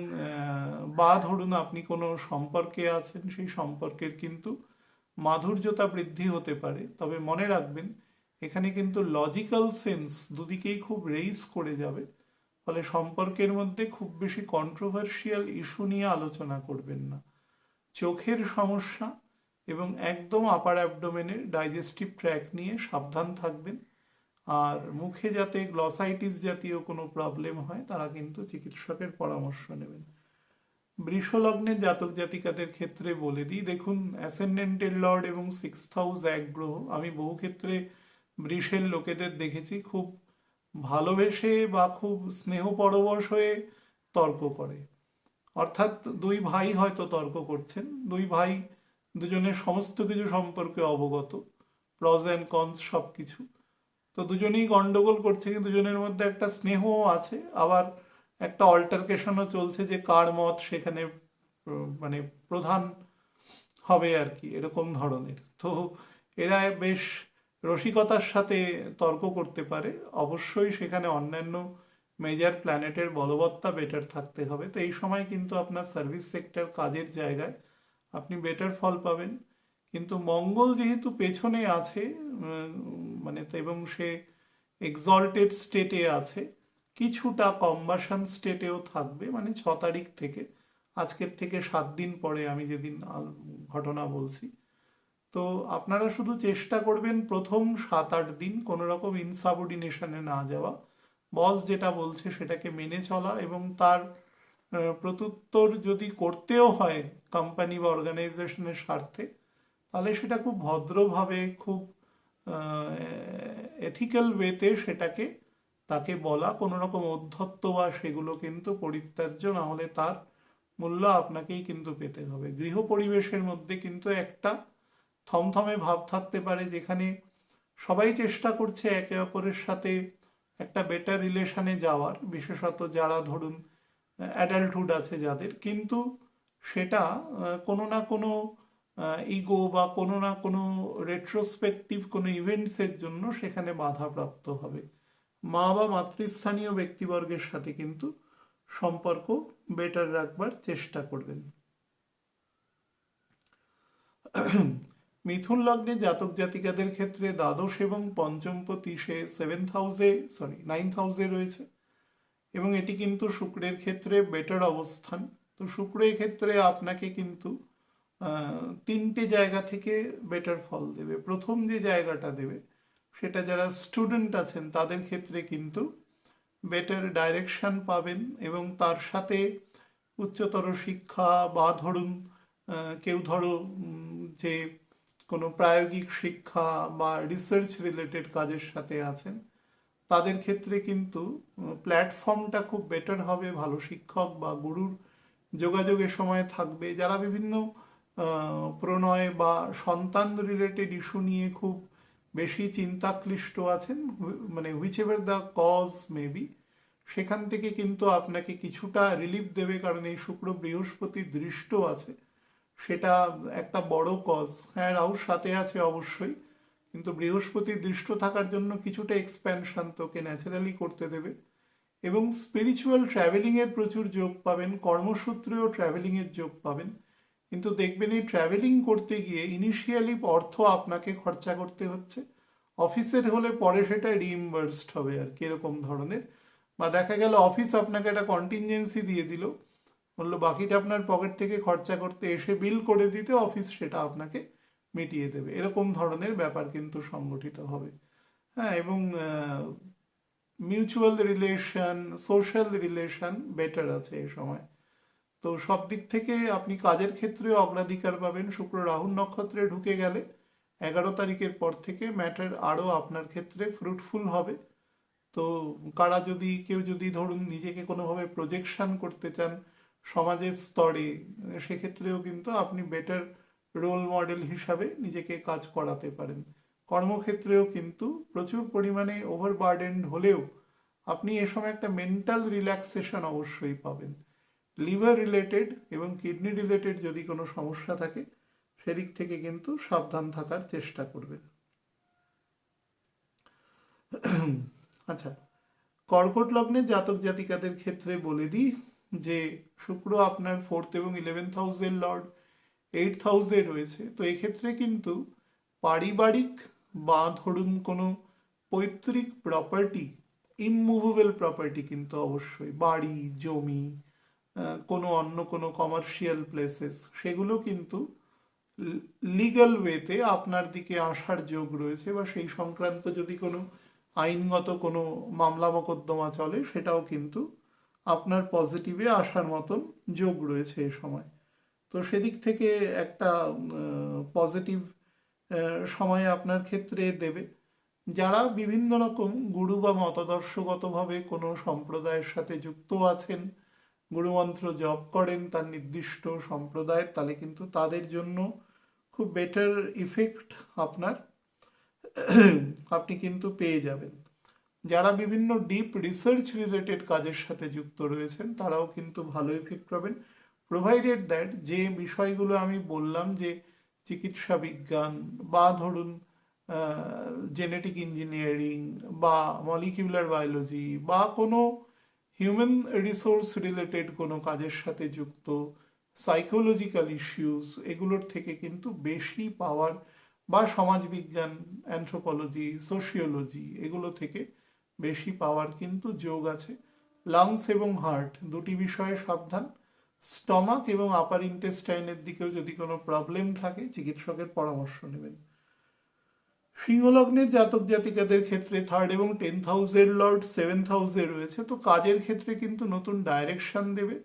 বা ধরুন আপনি কোনো সম্পর্কে আছেন, সেই সম্পর্কের কিন্তু মাধুর্যতা বৃদ্ধি হতে পারে। তবে মনে রাখবেন এখানে কিন্তু লজিক্যাল সেন্স দুদিকেই খুব রেইজ করে যাবে। ফলে সম্পর্কের মধ্যে খুব বেশি কন্ট্রোভার্সিয়াল ইস্যু নিয়ে আলোচনা করবেন না। চোখের সমস্যা এবং একদম আপার অ্যাবডোমেনের ডাইজেস্টিভ ট্র্যাক নিয়ে সাবধান থাকবেন। আর মুখে যাতে গ্লসাইটিস জাতীয় কোনো প্রবলেম হয় তারা কিন্তু চিকিৎসকের পরামর্শ নেবেন। বৃষলগ্নের জাতক জাতিকাদের ক্ষেত্রে বলে দিই, দেখুন অ্যাসেন্ডেন্টের লর্ড এবং সিক্সথ হাউস এক গ্রহ। আমি বহু ক্ষেত্রে বৃষের লোকেদের দেখেছি খুব ভালোবেসে বা খুব স্নেহ পরবশ হয়ে তর্ক করে। অর্থাৎ দুই ভাই হয়তো তর্ক করছেন, দুই ভাই দুজনের সমস্ত কিছু সম্পর্কে অবগত, প্রজ অ্যান্ড কনস সব কিছু, তো দুজনেই গন্ডগোল করছে, কিন্তু দুজনের মধ্যে একটা স্নেহও আছে, আবার একটা অল্টারকেশনও চলছে যে কার মত সেখানে মানে প্রধান হবে আর কি, এরকম ধরনের। তো এরা বেশ রসিকতার সাথে তর্ক করতে পারে। অবশ্যই সেখানে অন্যান্য মেজর প্ল্যানেটের বলবত্তা বেটার থাকতে হবে। তো এই সময় কিন্তু আপনার সার্ভিস সেক্টর, কাজের জায়গায় আপনি বেটার ফল পাবেন। কিন্তু মঙ্গল যেহেতু পেছনে আছে মানে এবং সে এক্সল্টেড স্টেটে আছে, কিছুটা কম্বাসন স্টেটেও থাকবে, মানে 6 তারিখ থেকে, আজকের থেকে 7 দিন পরে আমি যেদিন ঘটনা বলছি। তো আপনারা শুধু চেষ্টা করবেন প্রথম 7-8 দিন কোনো রকম ইনসাবঅর্ডিনেশনে না যাওয়া, বস যেটা বলছে সেটাকে মেনে চলা, এবং তার প্রত্যুত্তর যদি করতেও হয় কোম্পানি বা অর্গানাইজেশনের স্বার্থে, তাহলে সেটা খুব ভদ্রভাবে, খুব এথিক্যাল ওয়েতে সেটাকে তাকে বলা, কোনো রকম ঔদ্ধত্য বা সেগুলো কিন্তু পরিত্যাজ্য, না হলে তার মূল্য আপনাকেই কিন্তু পেতে হবে। গৃহ পরিবেশের মধ্যে কিন্তু একটা থমথমে ভাব থাকতে পারে, যেখানে সবাই চেষ্টা করছে একে অপরের সাথে একটা বেটার রিলেশনে যাওয়ার, বিশেষত যারা ধরুন অ্যাডাল্টহুড আছে যাদের, কিন্তু সেটা কোনো না কোনো ইগো বা কোনো না কোনো রেট্রোস্পেকটিভ কোনো ইভেন্টসের জন্য সেখানে বাধাপ্রাপ্ত হবে। মা বা মাতৃস্থানীয় ব্যক্তিবর্গের সাথে কিন্তু সম্পর্ক বেটার রাখবার চেষ্টা করবেন। মিথুন লগ্নে জাতক জাতিকাদের ক্ষেত্রে দ্বাদশ এবং পঞ্চমপতি সে 9th হাউসে রয়েছে, এবং এটি কিন্তু শুক্রের ক্ষেত্রে বেটার অবস্থান। তো শুক্র ক্ষেত্রে আপনাকে কিন্তু 3টে জায়গা থেকে বেটার ফল দেবে। প্রথম যে জায়গাটা দেবে সেটা যারা স্টুডেন্ট আছেন তাদের ক্ষেত্রে কিন্তু বেটার ডাইরেকশন পাবেন, এবং তার সাথে উচ্চতর শিক্ষা বা ধরুন কেউ ধরো যে কোনো প্রায়োগিক শিক্ষা বা রিসার্চ রিলেটেড কাজের সাথে আছেন, তাদের ক্ষেত্রে কিন্তু প্ল্যাটফর্মটা খুব বেটার হবে, ভালো শিক্ষক বা গুরুর যোগাযোগের সময় থাকবে। যারা বিভিন্ন প্রণয় বা সন্তান রিলেটেড ইস্যু নিয়ে খুব বেশি চিন্তাক্লিষ্ট আছেন, মানে whichever the cause maybe, সেখান থেকে কিন্তু আপনাকে কিছুটা রিলিফ দেবে, কারণ এই শুক্র বৃহস্পতির দৃষ্ট আছে, সেটা একটা বড় কজ। হ্যাঁ, রাহু সাথে আছে অবশ্যই, কিন্তু বৃহস্পতি দৃষ্ট থাকার জন্য কিছুটা এক্সপ্যানশন তোকে ন্যাচারালি করতে দেবে। এবং স্পিরিচুয়াল ট্রাভেলিংয়ের প্রচুর যোগ পাবেন, কর্মসূত্রেও ট্রাভেলিংয়ের যোগ পাবেন। কিন্তু দেখবেন এই ট্রাভেলিং করতে গিয়ে ইনিশিয়ালি অর্থ আপনাকে খরচা করতে হচ্ছে, অফিসের হলে পরে সেটা রিইম্বার্সড হবে আর কি, এরকম ধরনের। বা দেখা গেল অফিস আপনাকে একটা কন্টিনজেন্সি দিয়ে দিল, বললো বাকিটা আপনার পকেট থেকে খরচা করতে, এসে বিল করে দিতে অফিস সেটা আপনাকে মিটিয়ে দেবে, এরকম ধরনের ব্যাপার কিন্তু সংগঠিত হবে। হ্যাঁ, এবং mutual relation, social relation better আছে এই সময়। তো সব দিক থেকে আপনি কাজের ক্ষেত্রে অগ্রাধিকার পাবেন। শুক্র রাহুর নক্ষত্রে ঢুকে গেলে 11 তারিখের পর থেকে ম্যাটার আরও আপনার ক্ষেত্রে ফ্রুটফুল হবে। তো কেউ যদি ধরুন নিজেকে কোনোভাবে প্রজেকশন করতে চান সমাজের স্তরে, সেক্ষেত্রেও কিন্তু আপনি বেটার রোল মডেল হিসাবে নিজেকে কাজ করাতে পারেন। কর্মক্ষেত্রেও কিন্তু প্রচুর পরিমাণে ওভারবার্ডেন্ড হলেও আপনি এ সময় একটা মেন্টাল রিল্যাক্সেশন অবশ্যই পাবেন। লিভার রিলেটেড এবং কিডনি রিলেটেড যদি কোনো সমস্যা থাকে সেদিক থেকে কিন্তু সাবধান থাকার চেষ্টা করবেন। আচ্ছা, কর্কট লগ্নের জাতক জাতিকাদের ক্ষেত্রে বলে দিই যে শুক্র আপনার 4th এবং 11th হাউসের লর্ড, 8th হাউসে রয়েছে। তো এক্ষেত্রে কিন্তু পারিবারিক বা ধরুন কোনো পৈতৃক প্রপার্টি, ইমমুভেবল প্রপার্টি কিন্তু অবশ্যই, বাড়ি জমি, কোনো অন্য কোনো কমার্শিয়াল প্লেসেস, সেগুলো কিন্তু লিগ্যাল ওয়েতে আপনার দিকে আসার যোগ রয়েছে, বা সেই সংক্রান্ত যদি কোনো আইনগত কোনো মামলা মোকদ্দমা চলে সেটাও কিন্তু আপনার পজিটিভে আসার মতন যোগ রয়েছে এ সময়। তো সেদিক থেকে একটা পজিটিভ সময় আপনার ক্ষেত্রে দেবে। যারা বিভিন্ন রকম গুরু বা মতাদর্শগতভাবে কোনো সম্প্রদায়ের সাথে যুক্ত আছেন, গুরুমন্ত্র জপ করেন তার নির্দিষ্ট সম্প্রদায়ের, তাহলে কিন্তু তাদের জন্য খুব বেটার ইফেক্ট আপনার আপনি কিন্তু পেয়ে যাবেন। যারা বিভিন্ন ডিপ রিসার্চ রিলেটেড কাজের সাথে যুক্ত রয়েছেন তারাও কিন্তু ভালো ইফেক্ট পাবেন, প্রোভাইডেড দ্যাট যে বিষয়গুলো আমি বললাম, যে চিকিৎসা বিজ্ঞান বা ধরুন জেনেটিক ইঞ্জিনিয়ারিং বা মলিকিউলার বায়োলজি বা কোনো হিউম্যান রিসোর্স রিলেটেড কোনো কাজের সাথে যুক্ত, সাইকোলজিক্যাল ইস্যুস, এগুলোর থেকে কিন্তু বেশি পাওয়ার, বা সমাজবিজ্ঞান, অ্যানথ্রোপোলজি, সোশিওলজি, এগুলো থেকে বেশি পাওয়ার কিন্তু যোগ আছে। লাংস এবং হার্ট দুটি বিষয়ে সাবধান। স্টমাক এবং আপার ইন্টেস্টাইনের দিকেও যদি কোনো প্রবলেম থাকে চিকিৎসকের পরামর্শ নেবেন। সিংহলগ্নের জাতক জাতিকাদের ক্ষেত্রে 3rd এবং 10th হাউসের লর্ড 7th হাউসে রয়েছে, তো কাজের ক্ষেত্রে কিন্তু নতুন ডাইরেকশন দেবে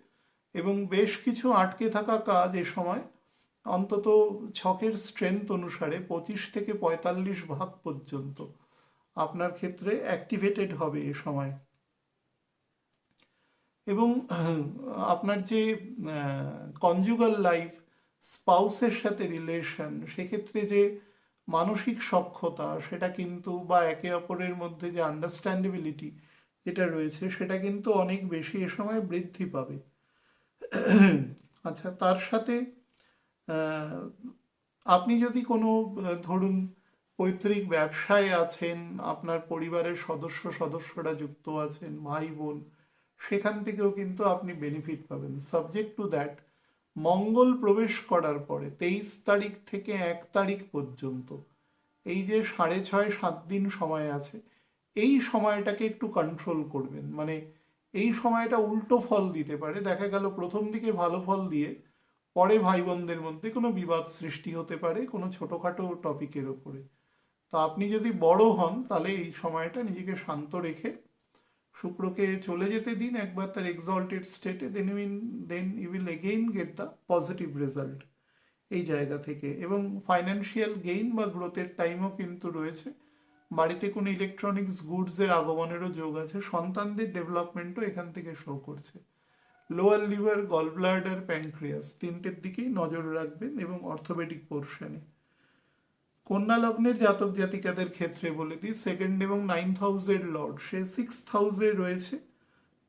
এবং বেশ কিছু আটকে থাকা কাজ এ সময় অন্তত ছকের স্ট্রেংথ অনুসারে 25 থেকে 45 ভাগ পর্যন্ত আপনার ক্ষেত্রে অ্যাক্টিভেটেড হবে এ সময়। এবং আপনার যে কনজুগাল লাইফ, স্পাউসের সাথে রিলেশন, সেক্ষেত্রে যে মানসিক সখ্যতা সেটা কিন্তু, বা একে অপরের মধ্যে যে আন্ডারস্ট্যান্ডেবিলিটি যেটা রয়েছে সেটা কিন্তু অনেক বেশি এ সময় বৃদ্ধি পাবে। আচ্ছা, তার সাথে আপনি যদি কোনো ধরুন পৈতৃক ব্যবসায় আছেন, আপনার পরিবারের সদস্যরা যুক্ত আছেন, ভাই বোন, সেখান থেকেও কিন্তু আপনি বেনিফিট পাবেন, সাবজেক্ট টু দ্যাট মঙ্গল প্রবেশ করার পরে 23 তারিখ থেকে 1 তারিখ পর্যন্ত এই যে 6.5-7 দিন সময় আছে, এই সময়টাকে একটু কন্ট্রোল করবেন। মানে এই সময়টা উল্টো ফল দিতে পারে। দেখা গেল প্রথম দিকে ভালো ফল দিয়ে পরে ভাই বোনদের মধ্যে কোনো বিবাদ সৃষ্টি হতে পারে কোনো ছোটোখাটো টপিকের ওপরে। তো আপনি যদি বড় হন তাহলে এই সময়টা নিজেকে শান্ত রেখে শুক্রকে চলে যেতে দিন একবার তার এক্সল্টেড স্টেটে, then you will again get the positive result এই জায়গা থেকে। এবং ফাইন্যান্সিয়াল গেইন বা গ্রোথের টাইমও কিন্তু রয়েছে। বাড়িতে কোনো ইলেকট্রনিক্স গুডসের আগমনেরও যোগ আছে। সন্তানদের ডেভেলপমেন্টও এখান থেকে শো করছে। Lower liver, gall bladder, pancreas 3টের দিকেই নজর রাখবেন এবং অর্থোপেডিক পোর্শনে। কন্যা লগ্নের জাতক জাতিকাদের ক্ষেত্রে বলে দিই, 2nd এবং 9th হাউসের লর্ড সে 6th হাউসে রয়েছে।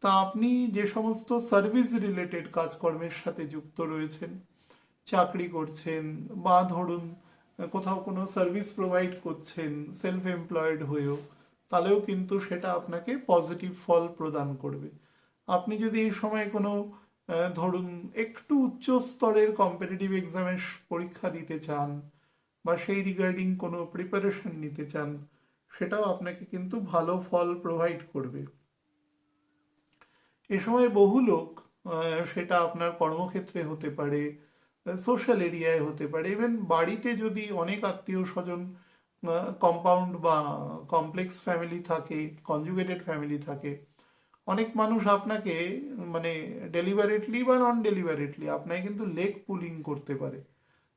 তা আপনি যে সমস্ত সার্ভিস রিলেটেড কাজকর্মের সাথে যুক্ত রয়েছেন, চাকরি করছেন বা ধরুন কোথাও কোনো সার্ভিস প্রোভাইড করছেন সেলফ এমপ্লয়েড হয়েও, তাহলেও কিন্তু সেটা আপনাকে পজিটিভ ফল প্রদান করবে। আপনি যদি এই সময় কোনো ধরুন একটু উচ্চ স্তরের কম্পিটিটিভ এক্সামের পরীক্ষা দিতে চান বা সেই রিগার্ডিং কোনো প্রিপারেশন নিতে চান, সেটাও আপনাকে কিন্তু ভালো ফল প্রোভাইড করবে। এ সময় বহু লোক, সেটা আপনার কর্মক্ষেত্রে হতে পারে, সোশ্যাল এরিয়ায় হতে পারে, ইভেন বাড়িতে যদি অনেক আত্মীয় স্বজন, কম্পাউন্ড বা কমপ্লেক্স ফ্যামিলি থাকে, কনজুগেটেড ফ্যামিলি থাকে, অনেক মানুষ আপনাকে মানে ডেলিভারেটলি বা নন ডেলিভারেটলি আপনাকে কিন্তু লেগ পুলিং করতে পারে।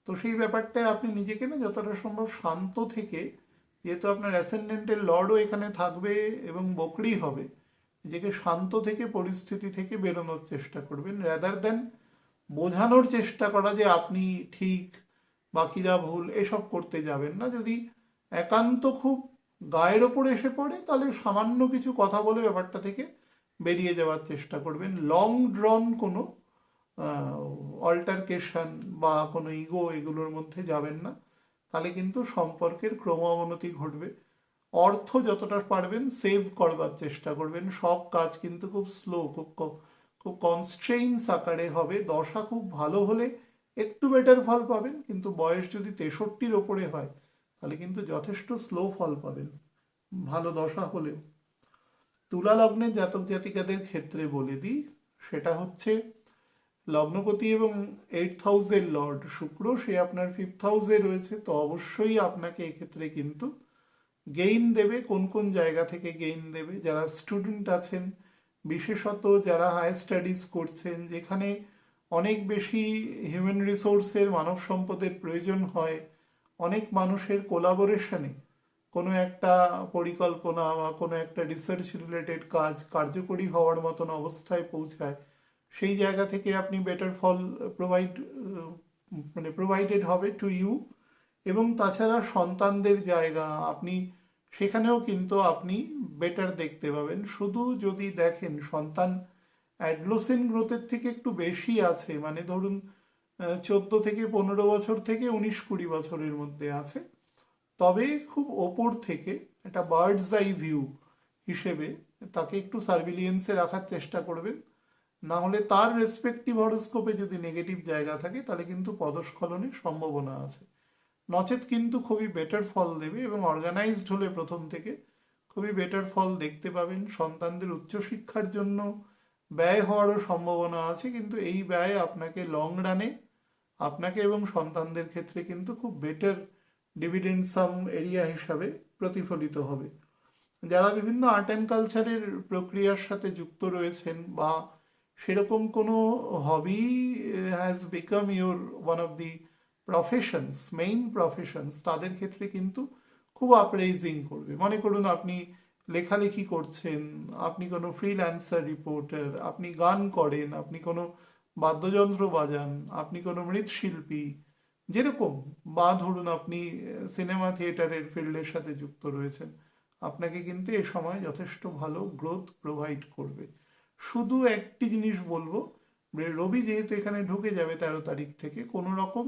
তো সেই ব্যাপারটায় আপনি নিজেকে না যতটা সম্ভব শান্ত থেকে, যেহেতু আপনার অ্যাসেন্ডেন্টের লর্ডও এখানে থাকবে এবং বকরি হবে, নিজেকে শান্ত থেকে পরিস্থিতি থেকে বেরোনোর চেষ্টা করবেন, রাদার দ্যান বোঝানোর চেষ্টা করা যে আপনি ঠিক বাকিরা ভুল, এসব করতে যাবেন না। যদি একান্ত খুব গায়ের ওপর এসে পড়ে তাহলে সামান্য কিছু কথা বলে ব্যাপারটা থেকে বেরিয়ে যাওয়ার চেষ্টা করবেন। লং ড্রন কোনো অল্টারকেশন বা কোনো ইগো এগুলোর মধ্যে যাবেন না, তাহলে কিন্তু সম্পর্কের ক্রম অবনতি ঘটবে। অর্থ যতটা পারবেন সেভ করবার চেষ্টা করবেন। সব কাজ কিন্তু খুব স্লো, খুব কনস্ট্রেইনস আকারে হবে। দশা খুব ভালো হলে একটু বেটার ফল পাবেন, কিন্তু বয়স যদি 63-র ওপরে হয় তাহলে কিন্তু যথেষ্ট স্লো ফল পাবেন ভালো দশা হলেও। তুলা লগ্নের জাতক জাতিকাদের ক্ষেত্রে বলে দিই, সেটা হচ্ছে লগ্নপতি এবং 8th হাউসের লর্ড শুক্র, সে আপনার 5th হাউসে রয়েছে, তো অবশ্যই আপনাকে এক্ষেত্রে কিন্তু গেইন দেবে। কোন কোন জায়গা থেকে গেইন দেবে? যারা স্টুডেন্ট আছেন, বিশেষত যারা হায়ার স্টাডিজ করছেন, যেখানে অনেক বেশি হিউম্যান রিসোর্সের, মানব সম্পদের প্রয়োজন হয়, অনেক মানুষের কোলাবোরেশনে কোনো একটা পরিকল্পনা বা কোনো একটা রিসার্চ রিলেটেড কাজ কার্যকরী হওয়ার মতন অবস্থায় পৌঁছায়, সেই জায়গা থেকে আপনি বেটার ফল প্রোভাইডেড হবে টু ইউ। এবং তাছাড়া সন্তানদের জায়গা, আপনি সেখানেও কিন্তু আপনি বেটার দেখতে পাবেন। শুধু যদি দেখেন সন্তান অ্যাডলোসেন্ট গ্রোথের থেকে একটু বেশি আছে, মানে ধরুন 14 থেকে 15 বছর থেকে 19-20 বছরের মধ্যে আছে, তবে খুব ওপর থেকে একটা বার্ডস আই ভিউ হিসেবে তাকে একটু সার্ভিলিয়েন্সে রাখার চেষ্টা করবেন। না হলে তার রেসপেক্টিভ হরোস্কোপে যদি নেগেটিভ জায়গা থাকে, তাহলে কিন্তু পদস্খলনের সম্ভাবনা আছে। নচেত কিন্তু খুবই বেটার ফল দেবে, এবং অর্গানাইজড হলে প্রথম থেকে খুবই বেটার ফল দেখতে পাবেন। সন্তানদের উচ্চশিক্ষার জন্য ব্যয় হওয়ারও সম্ভাবনা আছে, কিন্তু এই ব্যয় আপনাকে লং রানে আপনাকে এবং সন্তানদের ক্ষেত্রে কিন্তু খুব বেটার ডিভিডেন্ড সাম এরিয়া হিসাবে প্রতিফলিত হবে। যারা বিভিন্ন আর্ট অ্যান্ড কালচারের প্রক্রিয়ার সাথে যুক্ত রয়েছেন, বা সেরকম কোনো hobby has become your one of the professions, main professions, তাদের ক্ষেত্রে কিন্তু খুব আপরেজিং করবে। মনে করুন আপনি লেখালেখি করছেন, আপনি কোনো ফ্রিল্যান্সার রিপোর্টার, আপনি গান করেন, আপনি কোনো বাদ্যযন্ত্র বাজান, আপনি কোনো মৃৎশিল্পী, যেরকম, বা ধরুন আপনি সিনেমা থিয়েটারের ফিল্ডের সাথে যুক্ত রয়েছেন, আপনাকে কিন্তু এ সময় যথেষ্ট ভালো গ্রোথ প্রোভাইড করবে। শুধু একটি জিনিস বলবো, রবি যেহেতু এখানে ঢুকে যাবে 13 তারিখ থেকে, কোনো রকম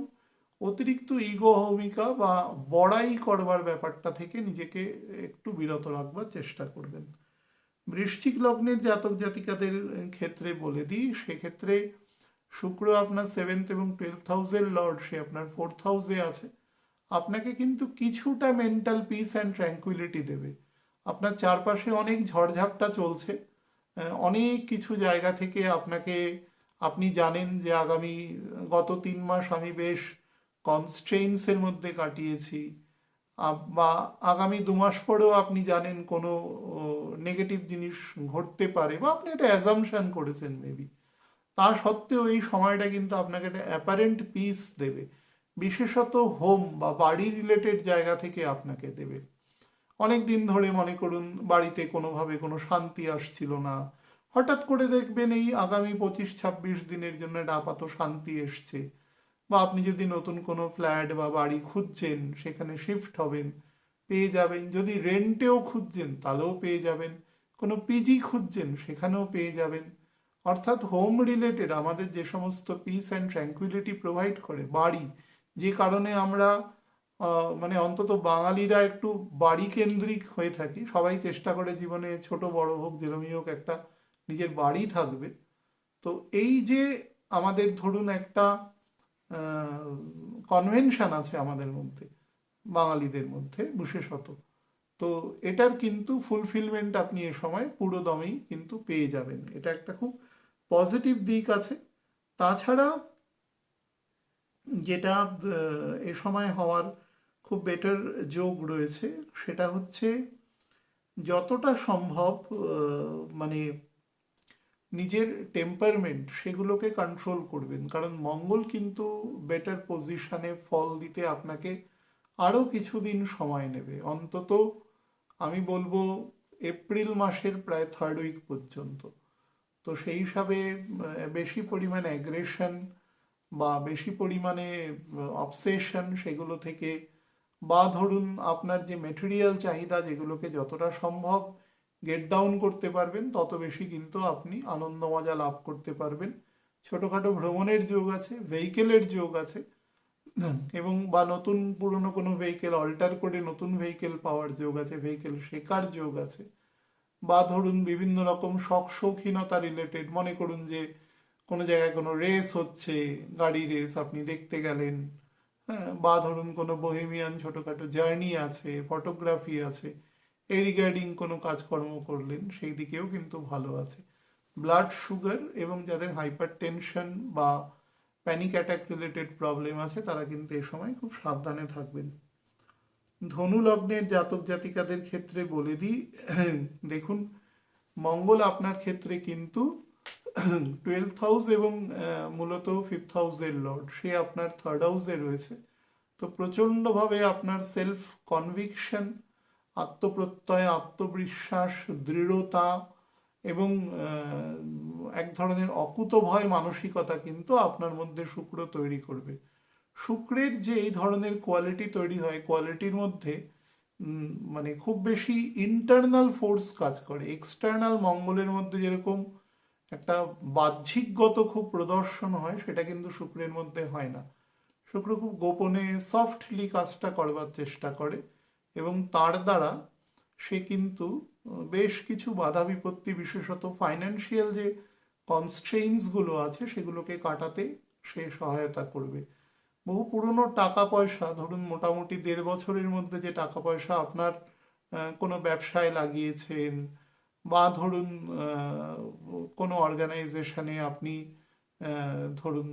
অতিরিক্ত ইগো অহমিকা বা বড়াই করবার ব্যাপারটা থেকে নিজেকে একটু বিরত রাখবার চেষ্টা করবেন। বৃশ্চিক লগ্নের জাতক জাতিকাদের ক্ষেত্রে বলে দিই, সেক্ষেত্রে শুক্র আপনার 7th এবং 12th হাউসের লর্ড, সে আপনার 4th হাউসে আছে। আপনাকে কিন্তু কিছুটা মেন্টাল পিস অ্যান্ড ট্র্যাঙ্কুইলিটি দেবে। আপনার চারপাশে অনেক ঝড়ঝাপটা চলছে, অনেক কিছু জায়গা থেকে আপনাকে, আপনি জানেন যে গত 3 মাস আমি বেশ কনস্ট্রেইনসের মধ্যে কাটিয়েছি, বা আগামী 2 মাস পরেও আপনি জানেন কোনো নেগেটিভ জিনিস ঘটতে পারে, বা আপনি একটা অ্যাজামশন করেছেন মেবি। তা সত্ত্বেও এই সময়টা কিন্তু আপনাকে একটা অ্যাপারেন্ট পিস দেবে, বিশেষত হোম বা বাড়ি রিলেটেড জায়গা থেকে আপনাকে দেবে। অনেক দিন ধরে মনে করুন বাড়িতে কোনোভাবে কোনো শান্তি আসছিল না, হঠাৎ করে দেখবেন এই আগামী 25-26 দিনের জন্য একটা আপাত শান্তি এসছে। বা আপনি যদি নতুন কোনো ফ্ল্যাট বা বাড়ি খুঁজছেন, সেখানে শিফট হবেন, পেয়ে যাবেন। যদি রেন্টেও খুঁজছেন তাহলেও পেয়ে যাবেন, কোনো পিজি খুঁজছেন সেখানেও পেয়ে যাবেন। অর্থাৎ হোম রিলেটেড আমাদের যে সমস্ত পিস অ্যান্ড ট্র্যাঙ্কুইলিটি প্রোভাইড করে বাড়ি, যে কারণে আমরা মানে অন্তত বাঙালিরা একটু বাড়ি কেন্দ্রিক হয়ে থাকি, সবাই চেষ্টা করে জীবনে ছোট বড় হোক যেরমই হোক একটা নিজের বাড়ি থাকবে। তো এই যে আমাদের ধরুন একটা কনভেনশন আছে আমাদের মধ্যে, বাঙালিদের মধ্যে বিশেষত, তো এটার কিন্তু ফুলফিলমেন্ট আপনি এ সময় পুরো দমেই কিন্তু পেয়ে যাবেন। এটা একটা খুব পজিটিভ দিক আছে। তাছাড়া যেটা এ সময় হওয়ার খুব বেটার যোগ রয়েছে, সেটা হচ্ছে যতটা সম্ভব মানে নিজের টেম্পারমেন্ট সেগুলোকে কন্ট্রোল করবেন, কারণ মঙ্গল কিন্তু বেটার পজিশনে ফল দিতে আপনাকে আরও কিছুদিন সময় নেবে। অন্তত আমি বলবো এপ্রিল মাসের প্রায় 3rd উইক পর্যন্ত। তো সেই হিসাবে বেশি পরিমাণে অ্যাগ্রেশন বা বেশি পরিমাণে অবসেশন সেগুলো থেকে, বা ধরুন আপনার যে মেটেরিয়াল চাহিদা, যেগুলোকে যতটা সম্ভব গেট ডাউন করতে পারবেন, তত বেশি কিন্তু আপনি আনন্দ মজা লাভ করতে পারবেন। ছোটোখাটো ভ্রমণের যোগ আছে, ভেহিকেলের যোগ আছে, এবং বা নতুন পুরনো কোনো ভেহিকেল অল্টার করে নতুন ভেহিকেল পাওয়ার যোগ আছে, ভেহিকেল শেখার যোগ আছে। বা ধরুন বিভিন্ন রকম শখ শৌখিনতা রিলেটেড, মনে করুন যে কোনো জায়গায় কোনো রেস হচ্ছে, গাড়ি রেস আপনি দেখতে গেলেন, হ্যাঁ, বা ধরুন কোনো বোহেমিয়ান ছোটোখাটো জার্নি আছে, ফটোগ্রাফি আছে, এই রিগার্ডিং কোনো কাজকর্ম করলেন, সেই দিকেও কিন্তু ভালো আছে। ব্লাড সুগার এবং যাদের হাইপার টেনশন বা প্যানিক অ্যাটাক রিলেটেড প্রবলেম আছে তারা কিন্তু এ সময় খুব সাবধানে থাকবেন। ধনু লগ্নের জাতক জাতিকাদের ক্ষেত্রে বলে দিই, দেখুন মঙ্গল আপনার ক্ষেত্রে কিন্তু 12th হাউস এবং মূলত 5th হাউসের লর্ড, সে আপনার 3rd হাউসে রয়েছে। তো প্রচণ্ডভাবে আপনার সেলফ কনভিকশন, আত্মপ্রত্যয়, আত্মবিশ্বাস, দৃঢ়তা এবং এক ধরনের অকুতভয় মানসিকতা কিন্তু আপনার মধ্যে শুক্র তৈরি করবে। শুক্রের যে এই ধরনের কোয়ালিটি তৈরি হয়, কোয়ালিটির মধ্যে মানে খুব বেশি ইন্টারনাল ফোর্স কাজ করে। এক্সটার্নাল মঙ্গলের মধ্যে যেরকম একটা বাহ্যিকগত খুব প্রদর্শন হয়, সেটা কিন্তু শুক্রের মধ্যে হয় না। শুক্র খুব গোপনে সফটলি কাজটা করবার চেষ্টা করে এবং তার দ্বারা সে কিন্তু বেশ কিছু বাধা বিপত্তি, বিশেষত ফাইন্যান্সিয়াল যে কনস্ট্রেইনসগুলো আছে সেগুলোকে কাটাতে সে সহায়তা করবে। বহু পুরনো টাকা পয়সা, ধরুন মোটামুটি 1.5 বছরের মধ্যে যে টাকা পয়সা আপনার কোনো ব্যবসায় লাগিয়েছেন বা ধরুন কোনো অর্গানাইজেশনে আপনি ধরুন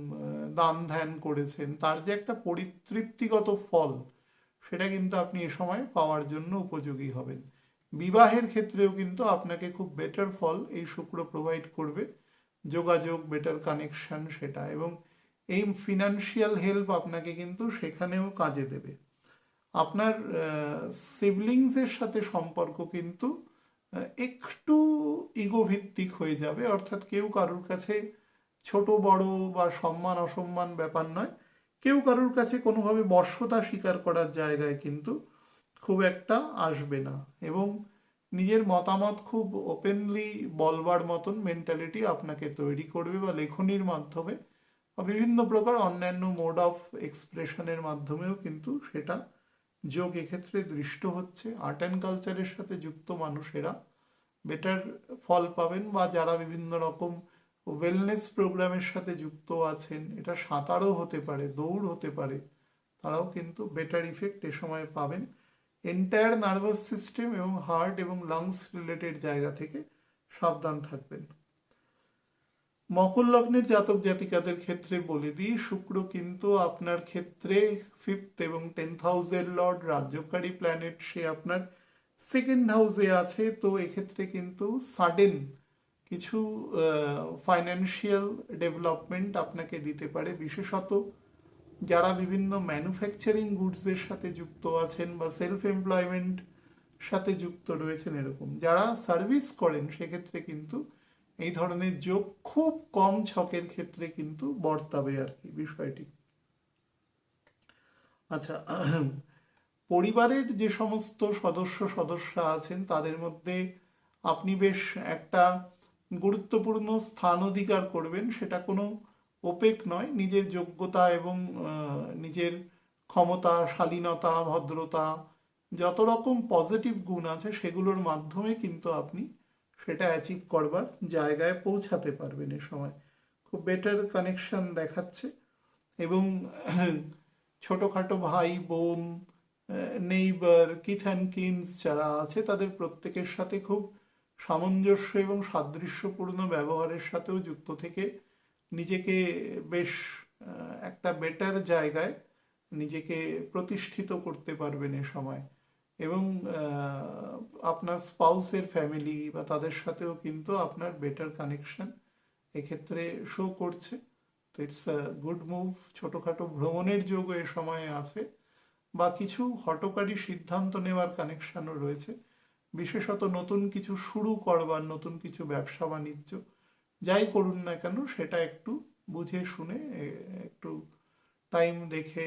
দান ধ্যান করেছেন, তার যে একটা পরিতৃপ্তিগত ফল, সেটা কিন্তু আপনি এ সময় পাওয়ার জন্য উপযোগী হবেন। বিবাহের ক্ষেত্রেও কিন্তু আপনাকে খুব বেটার ফল এই শুক্র প্রোভাইড করবে, যোগাযোগ, বেটার কানেকশন সেটা, এবং এই ফিনান্সিয়াল হেল্প আপনাকে কিন্তু সেখানেও কাজে দেবে। আপনার সিবলিংসের সাথে সম্পর্ক কিন্তু একটু ইগোভিত্তিক হয়ে যাবে, অর্থাৎ কেউ কারোর কাছে ছোট বড় বা সম্মান অসম্মান ব্যাপার নয়, কেউ কারোর কাছে কোনোভাবে বশ্যতা স্বীকার করার জায়গায় কিন্তু খুব একটা আসবে না, এবং নিজের মতামত খুব ওপেনলি বলবার মতন মেন্টালিটি আপনাকে তৈরি করবে, বা লেখনির মাধ্যমে বা বিভিন্ন প্রকার অন্যান্য মোড অফ এক্সপ্রেশনের মাধ্যমেও কিন্তু সেটা যোগ এক্ষেত্রে দৃষ্ট হচ্ছে। আর্ট অ্যান্ড কালচারের সাথে যুক্ত মানুষেরা বেটার ফল পাবেন, বা যারা বিভিন্ন রকম ওয়েলনেস প্রোগ্রামের সাথে যুক্ত আছেন, এটা সাঁতারও হতে পারে, দৌড় হতে পারে, তারাও কিন্তু বেটার ইফেক্ট এ সময় পাবেন। এন্টায়ার নার্ভাস সিস্টেম এবং হার্ট এবং লাংস রিলেটেড জায়গা থেকে সাবধান থাকবেন। মকর লগ্নের জাতক জাতিকাদের ক্ষেত্রে বলে দিই, শুক্র কিন্তু আপনার ক্ষেত্রে 5th এবং 10th হাউসের লর্ড, রাজ্যকারী প্ল্যানেট, সে আপনার 2nd হাউসে আছে। তো এক্ষেত্রে কিন্তু সাডেন কিছু ফাইন্যান্সিয়াল ডেভেলপমেন্ট আপনাকে দিতে পারে, বিশেষত যারা বিভিন্ন ম্যানুফ্যাকচারিং গুডসের সাথে যুক্ত আছেন বা সেলফ এমপ্লয়মেন্ট সাথে যুক্ত রয়েছেন, এরকম যারা সার্ভিস করেন, সেক্ষেত্রে কিন্তু এই ধরনের যোগ খুব কম ছকের ক্ষেত্রে কিন্তু বর্তাবে আর কি বিষয়টি। আচ্ছা, পরিবারের যে সমস্ত সদস্যা আছেন তাদের মধ্যে আপনি বেশ একটা গুরুত্বপূর্ণ স্থান অধিকার করবেন, সেটা কোনো ওপেক নয়, নিজের যোগ্যতা এবং নিজের ক্ষমতা, শালীনতা, ভদ্রতা, যত রকম পজিটিভ গুণ আছে সেগুলোর মাধ্যমে কিন্তু আপনি সেটা অ্যাচিভ করবার জায়গায় পৌঁছাতে পারবেন। এ সময় খুব বেটার কানেকশন দেখাচ্ছে, এবং ছোটোখাটো ভাই বোন, নেইবার, কিথ অ্যান্ড কিনস যারা আছে, তাদের প্রত্যেকের সাথে খুব সামঞ্জস্য এবং সাদৃশ্যপূর্ণ ব্যবহারের সাথেও যুক্ত থেকে নিজেকে বেশ একটা বেটার জায়গায় নিজেকে প্রতিষ্ঠিত করতে পারবেন এ সময়। এবং আপনার স্পাউসের ফ্যামিলি বা তাদের সাথেও কিন্তু আপনার বেটার কানেকশন এক্ষেত্রে শো করছে। তো ইটস আ গুড মুভ। ছোটোখাটো ভ্রমণের যোগ এ সময়ে আছে, বা কিছু হঠকারী সিদ্ধান্ত নেওয়ার কানেকশানও রয়েছে, বিশেষত নতুন কিছু শুরু করবার, নতুন কিছু ব্যবসা বাণিজ্য যাই করুন না কেন, সেটা একটু বুঝে শুনে একটু টাইম দেখে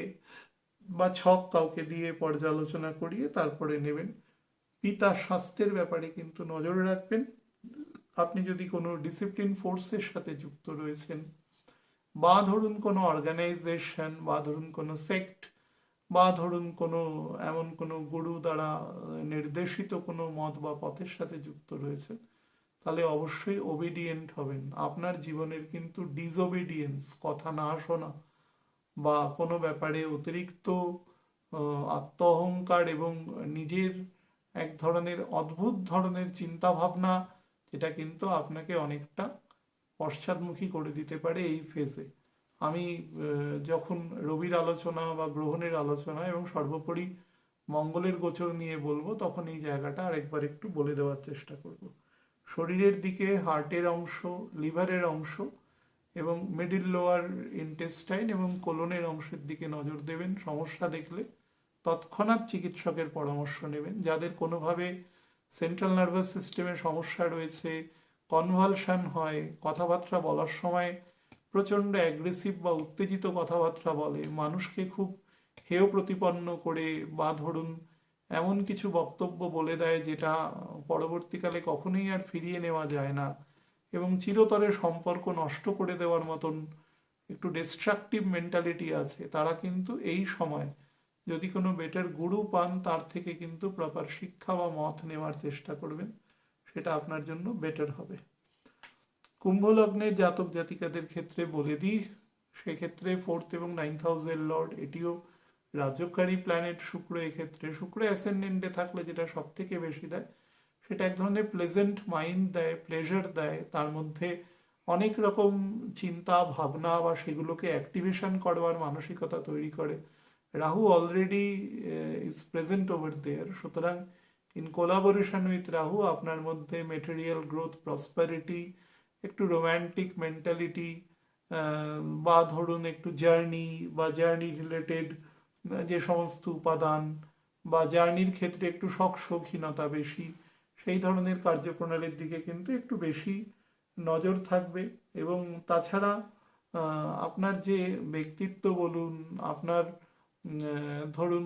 বা ছক কাউকে দিয়ে পর্যালোচনা করিয়ে তারপরে নেবেন। পিতার স্বাস্থ্যের ব্যাপারে কিন্তু নজর রাখবেন। আপনি যদি কোনো ডিসিপ্লিন ফোর্সের সাথে যুক্ত রয়েছেন, বা ধরুন কোনো অর্গানাইজেশন, বা ধরুন কোনো সেক্ট, বা ধরুন কোনো এমন কোনো গুরু দ্বারা নির্দেশিত কোনো মত বা পথের সাথে যুক্ত রয়েছেন, তাহলে অবশ্যই ওবিডিয়েন্ট হবেন। আপনার জীবনের কিন্তু ডিসওবিডিয়েন্স, কথা না শোনা, বা কোনো ব্যাপারে অতিরিক্ত আত্ম অহংকার এবং নিজের এক ধরনের অদ্ভুত ধরনের চিন্তাভাবনা এটা কিন্তু আপনাকে অনেকটা পশ্চাদমুখী করে দিতে পারে এই ফেজে। আমি যখন রবির আলোচনা বা গ্রহণের আলোচনা এবং সর্বোপরি মঙ্গলের গোচর নিয়ে বলবো, তখন এই জায়গাটা আরেকবার একটু বলে দেওয়ার চেষ্টা করব। শরীরের দিকে হার্টের অংশ, লিভারের অংশ এবং মিডিল লোয়ার ইন্টেস্টাইন এবং কোলনের অংশের দিকে নজর দেবেন। সমস্যা দেখলে তৎক্ষণাৎ চিকিৎসকের পরামর্শ নেবেন। যাদের কোনোভাবে সেন্ট্রাল নার্ভাস সিস্টেমে সমস্যা রয়েছে, কনভালশন হয়, কথাবার্তা বলার সময় প্রচণ্ড অ্যাগ্রেসিভ বা উত্তেজিত কথাবার্তা বলে, মানুষকে খুব হেয় প্রতিপন্ন করে, বা ধরুন এমন কিছু বক্তব্য বলে দেয় যেটা পরবর্তীকালে কখনোই আর ফিরিয়ে নেওয়া যায় না, এবং চিরতরে সম্পর্ক নষ্ট করে দেওয়ার মতন একটু ডিস্ট্রাকটিভ মেন্টালিটি আছে, তারা কিন্তু এই সময় যদি কোনো বেটার গুরু পান, তার থেকে কিন্তু প্রপার শিক্ষা বা মত নেওয়ার চেষ্টা করবেন, সেটা আপনার জন্য বেটার হবে। কুম্ভ লগ্নের জাতক জাতিকাদের ক্ষেত্রে বলে দিই, সেক্ষেত্রে 4th এবং 9th হাউসের লর্ড, এটিও রাজকারী প্ল্যানেট শুক্র। এক্ষেত্রে শুক্র অ্যাসেন্ডেন্টে থাকলে যেটা সব থেকে বেশি দেয়, সেটা এক ধরনের প্লেজেন্ট মাইন্ড দেয়, প্লেজার দেয়, তার মধ্যে অনেক রকম চিন্তা ভাবনা বা সেগুলোকে অ্যাক্টিভেশন করবার মানসিকতা তৈরি করে। Rahu already is present over there, সুতরাং ইন কোলাবোরেশন উইথ রাহু আপনার মধ্যে মেটেরিয়াল গ্রোথ, প্রসপারিটি, একটু রোম্যান্টিক মেন্টালিটি, বা ধরুন একটু জার্নি বা জার্নি রিলেটেড যে সমস্ত উপাদান, বা জার্নির ক্ষেত্রে একটু শৌখিনতা বেশি, সেই ধরনের কার্যপ্রণালীর দিকে কিন্তু একটু বেশি নজর থাকবে। এবং তাছাড়া আপনার যে ব্যক্তিত্ব বলুন, আপনার ধরুন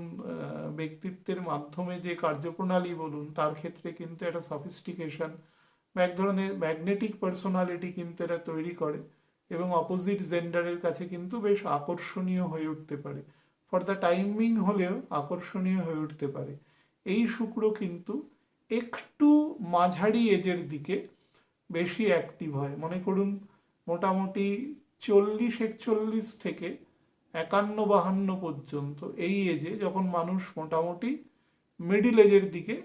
ব্যক্তিত্বের মাধ্যমে যে কার্যপ্রণালী বলুন, তার ক্ষেত্রে কিন্তু একটা সফিস্টিকেশন বা এক ধরনের ম্যাগনেটিক পার্সোনালিটি কিন্তু এটা তৈরি করে, এবং অপোজিট জেন্ডারের কাছে কিন্তু বেশ আকর্ষণীয় হয়ে উঠতে পারে। ফর দ্য টাইমিং হলেও আকর্ষণীয় হয়ে উঠতে পারে। এই শুক্র কিন্তু একটু মাঝারি এজের দিকে বেশি অ্যাক্টিভ হয়। মনে করুন মোটামুটি 40-41 থেকে 51-52 পর্যন্ত এই এজে, যখন মানুষ মোটামুটি মিডিল এজের দিকে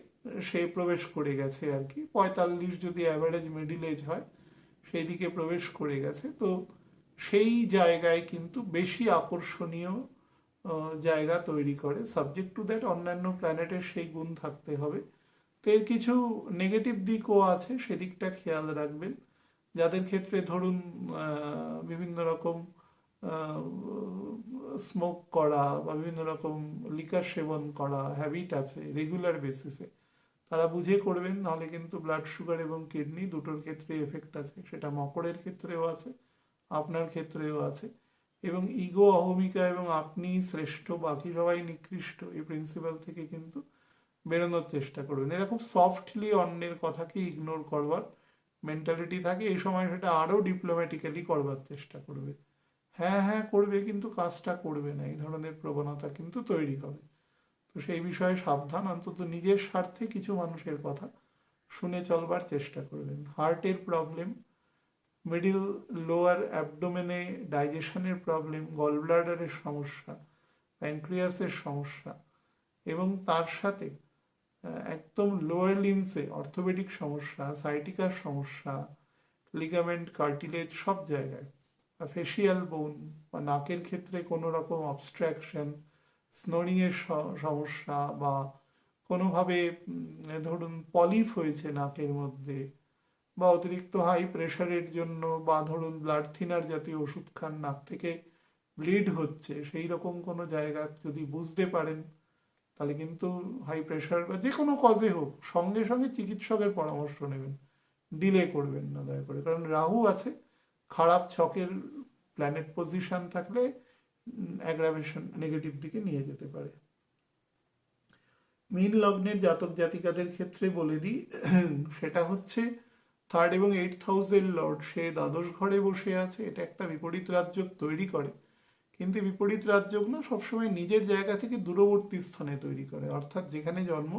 সে প্রবেশ করে গেছে আর কি, 45 যদি অ্যাভারেজ মিডিল এজ হয়, সেই দিকে প্রবেশ করে গেছে, তো সেই জায়গায় কিন্তু বেশি আকর্ষণীয় জায়গা তৈরি করে। সাবজেক্ট টু দ্যাট অন্যান্য প্ল্যানেটের সেই গুণ থাকতে হবে। তো এর কিছু নেগেটিভ দিকও আছে, সেদিকটা খেয়াল রাখবেন। যাদের ক্ষেত্রে ধরুন বিভিন্ন রকম স্মোক করা বা বিভিন্ন রকম লিকার সেবন করা হ্যাবিট আছে রেগুলার বেসিসে, তারা বুঝে করবেন, নাহলে কিন্তু ব্লাড সুগার এবং কিডনি দুটোর ক্ষেত্রে এফেক্ট আছে। সেটা মকরের ক্ষেত্রেও আছে, আপনার ক্ষেত্রেও আছে। এবং ইগো, অহমিকা এবং আপনি শ্রেষ্ঠ, বাকি সবাই নিকৃষ্ট, এই প্রিন্সিপাল থেকে কিন্তু বেরোনোর চেষ্টা করবেন। এরা খুব সফটলি অন্যের কথাকে ইগনোর করবার মেন্টালিটি থাকে। এই সময় সেটা আরও ডিপ্লোম্যাটিক্যালি করবার চেষ্টা করবে। হ্যাঁ হ্যাঁ করবে, কিন্তু কাজটা করবে না, এই ধরনের প্রবণতা কিন্তু তৈরি হবে। তো সেই বিষয়ে সাবধান, অন্তত নিজের স্বার্থে কিছু মানুষের কথা শুনে চলবার চেষ্টা করবেন। হার্টের প্রবলেম, মিডিল লোয়ার অ্যাবডোমেনে ডাইজেশনের প্রবলেম, গল ব্লাডারের সমস্যা, প্যানক্রিয়াসের সমস্যা, এবং তার সাথে একদম লোয়ার লিমসে অর্থোপেডিক সমস্যা, সাইটিকার সমস্যা, লিগামেন্ট, কার্টিলেজ সব জায়গায়, ফেসিয়াল বোন বা নাকের ক্ষেত্রে কোনো রকম অবস্ট্রাকশন, স্নোরিংয়ের সমস্যা, বা কোনোভাবে ধরুন পলিপ হয়েছে নাকের মধ্যে, বা অতিরিক্ত হাই প্রেশারের জন্য, বা ধরুন ব্লাড থিনার জাতীয় ওষুধ খান, নাক থেকে ব্লিড হচ্ছে, সেই রকম কোনো জায়গা যদি বুঝতে পারেন, তাহলে কিন্তু হাই প্রেশার বা যে কোনো কজে হোক সঙ্গে সঙ্গে চিকিৎসকের পরামর্শ নেবেন, ডিলে করবেন না দয়া করে। কারণ রাহু আছে, খারাপ ছকের প্ল্যানেট পজিশন থাকলে অ্যাগ্রাভেশন নেগেটিভ দিকে নিয়ে যেতে পারে। মীন লগ্নের জাতক জাতিকাদের ক্ষেত্রে বলে দিই, সেটা হচ্ছে 3rd এবং 8th হাউসের লর্ড, সে দ্বাদশ ঘরে বসে আছে। এটা একটা বিপরীত রাজযোগ তৈরি করে, কিন্তু বিপরীত রাজযোগ না, সবসময় নিজের জায়গা থেকে দূরবর্তী স্থানে তৈরি করে, অর্থাৎ যেখানে জন্ম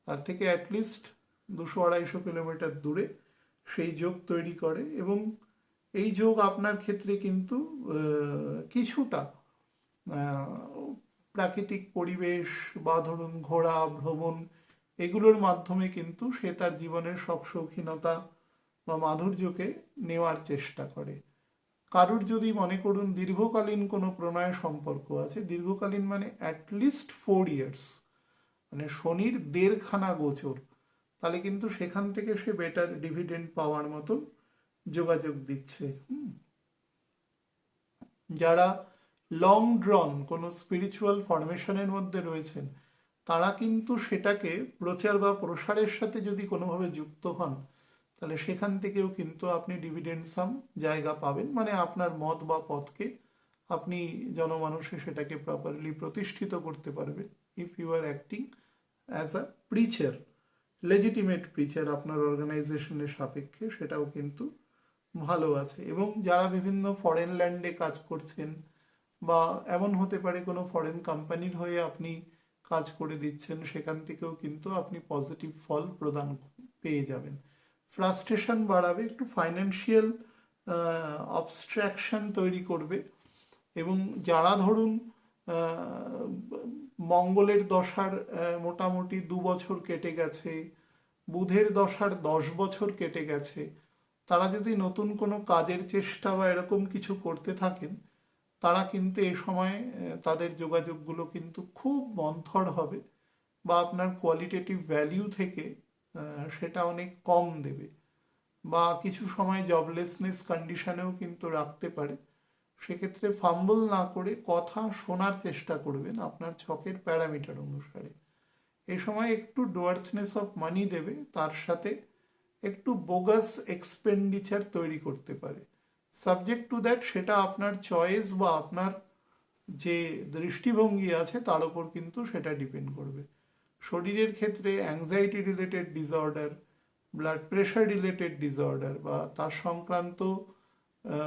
তার থেকে অ্যাটলিস্ট 200-250 কিলোমিটার দূরে সেই যোগ তৈরি করে। এবং এই যোগ আপনার ক্ষেত্রে কিন্তু কিছুটা প্রাকৃতিক পরিবেশ বা ধরুন ঘোরা, ভ্রমণ, এগুলোর মাধ্যমে কিন্তু সে তার জীবনের শখ শৌখিনতা বা মাধুর্যকে নেওয়ার চেষ্টা করে। কারুর যদি মনে করুন দীর্ঘকালীন কোনো প্রণয় সম্পর্ক আছে, দীর্ঘকালীন মানে অ্যাটলিস্ট 4 ইয়ার্স, মানে শনির দেড়খানা গোচর, তাহলে কিন্তু সেখান থেকে সে বেটার ডিভিডেন্ড পাওয়ার মতন যোগাযোগ দিচ্ছে। যারা লং ড্রন কোনো স্পিরিচুয়াল ফরমেশনের মধ্যে রয়েছেন, তারা কিন্তু সেটাকে প্রচার বা প্রসারের সাথে যদি কোনোভাবে যুক্ত হন, তাহলে সেখান থেকেও কিন্তু আপনি ডিভিডেন্ড সাম জায়গা পাবেন, মানে আপনার মত বা পথকে আপনি জনমানুষে সেটাকে প্রপারলি প্রতিষ্ঠিত করতে পারবেন। If you are acting as a preacher, legitimate preacher আপনার অর্গানাইজেশনের সাপেক্ষে, সেটাও কিন্তু ভালো আছে। এবং যারা বিভিন্ন ফরেন ল্যান্ডে কাজ করছেন, বা এমন হতে পারে কোনো ফরেন কোম্পানির হয়ে আপনি কাজ করে দিচ্ছেন, সেখান থেকেও কিন্তু আপনি পজিটিভ ফল প্রদান পেয়ে যাবেন। ফ্রাস্ট্রেশন বাড়াবে, একটু ফাইন্যান্সিয়াল অবস্ট্রাকশন তৈরি করবে। এবং যারা ধরুন মঙ্গলের দশার মোটামুটি 2 বছর কেটে গেছে, বুধের দশার 10 বছর কেটে গেছে, তারা যদি নতুন কোনো কাজের চেষ্টা বা এরকম কিছু করতে থাকেন, তারা কিন্তু এ সময় তাদের যোগাযোগগুলো কিন্তু খুব মন্থর হবে, বা আপনার কোয়ালিটেটিভ ভ্যালিউ থেকে সেটা অনেক কম দেবে, বা কিছু সময় জবলেসনেস কন্ডিশনেও কিন্তু রাখতে পারে। সেক্ষেত্রে ফাম্বল না করে কথা শোনার চেষ্টা করবেন আপনার ছকের প্যারামিটার অনুসারে। এই সময় একটু ডোয়ার্থনেস অফ মানি দেবে, তার সাথে একটু বোগাস এক্সপেন্ডিচার তৈরি করতে পারে। সাবজেক্ট টু দ্যাট, সেটা আপনার চয়েস বা আপনার যে দৃষ্টিভঙ্গি আছে তার উপর কিন্তু সেটা ডিপেন্ড করবে। শরীরের ক্ষেত্রে anxiety related disorder, blood pressure related disorder, বা তার সংক্রান্ত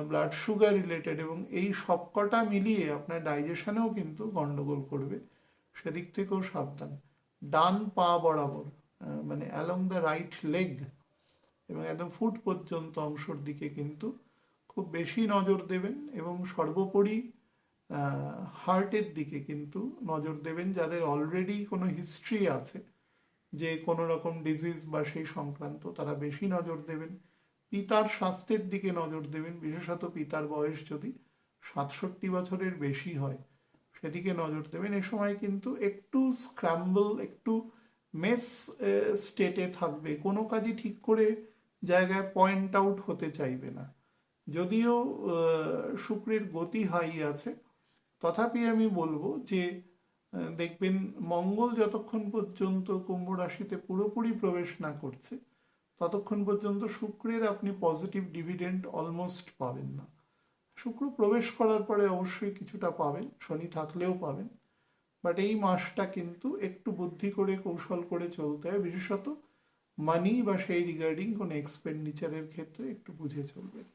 ব্লাড সুগার রিলেটেড, এবং এই সবকটা মিলিয়ে আপনার ডাইজেশনেও কিন্তু গন্ডগোল করবে, সেদিক থেকেও সাবধান। ডান পা বরাবর, মানে অ্যালং দ্য রাইট লেগ এবং একদম ফুট পর্যন্ত অংশের দিকে কিন্তু খুব বেশি নজর দেবেন। এবং সর্বোপরি হার্টের দিকে কিন্তু নজর দেবেন, যাদের অলরেডি কোনো হিস্ট্রি আছে যে কোনো রকম ডিজিজ বা সেই সংক্রান্ত, তারা বেশি নজর দেবেন। পিতার স্বাস্থ্যের দিকে নজর দেবেন, বিশেষত পিতার বয়স যদি 67 বছরের বেশি হয়, সেদিকে নজর দেবেন। এ সময় কিন্তু একটু স্ক্র্যাম্বল, একটু মেস স্টেটে থাকবে, কোনো কাজই ঠিক করে জায়গায় পয়েন্ট আউট হতে চাইবে না। যদিও শুক্রের গতি হাই আছে, তথাপি আমি বলবো যে দেখবেন মঙ্গল যতক্ষণ পর্যন্ত কুম্ভ রাশিতে পুরোপুরি প্রবেশ না করছে, ততক্ষণ পর্যন্ত শুক্রের আপনি পজিটিভ ডিভিডেন্ড অলমোস্ট পাবেন না। শুক্র প্রবেশ করার পরে অবশ্যই কিছুটা পাবেন, শনি থাকলেও পাবেন, বাট এই মাসটা কিন্তু একটু বুদ্ধি করে কৌশল করে চলতে হয়, বিশেষত মানি বা সেই রিগার্ডিং কোনো এক্সপেন্ডিচারের ক্ষেত্রে একটু বুঝে চলবেন।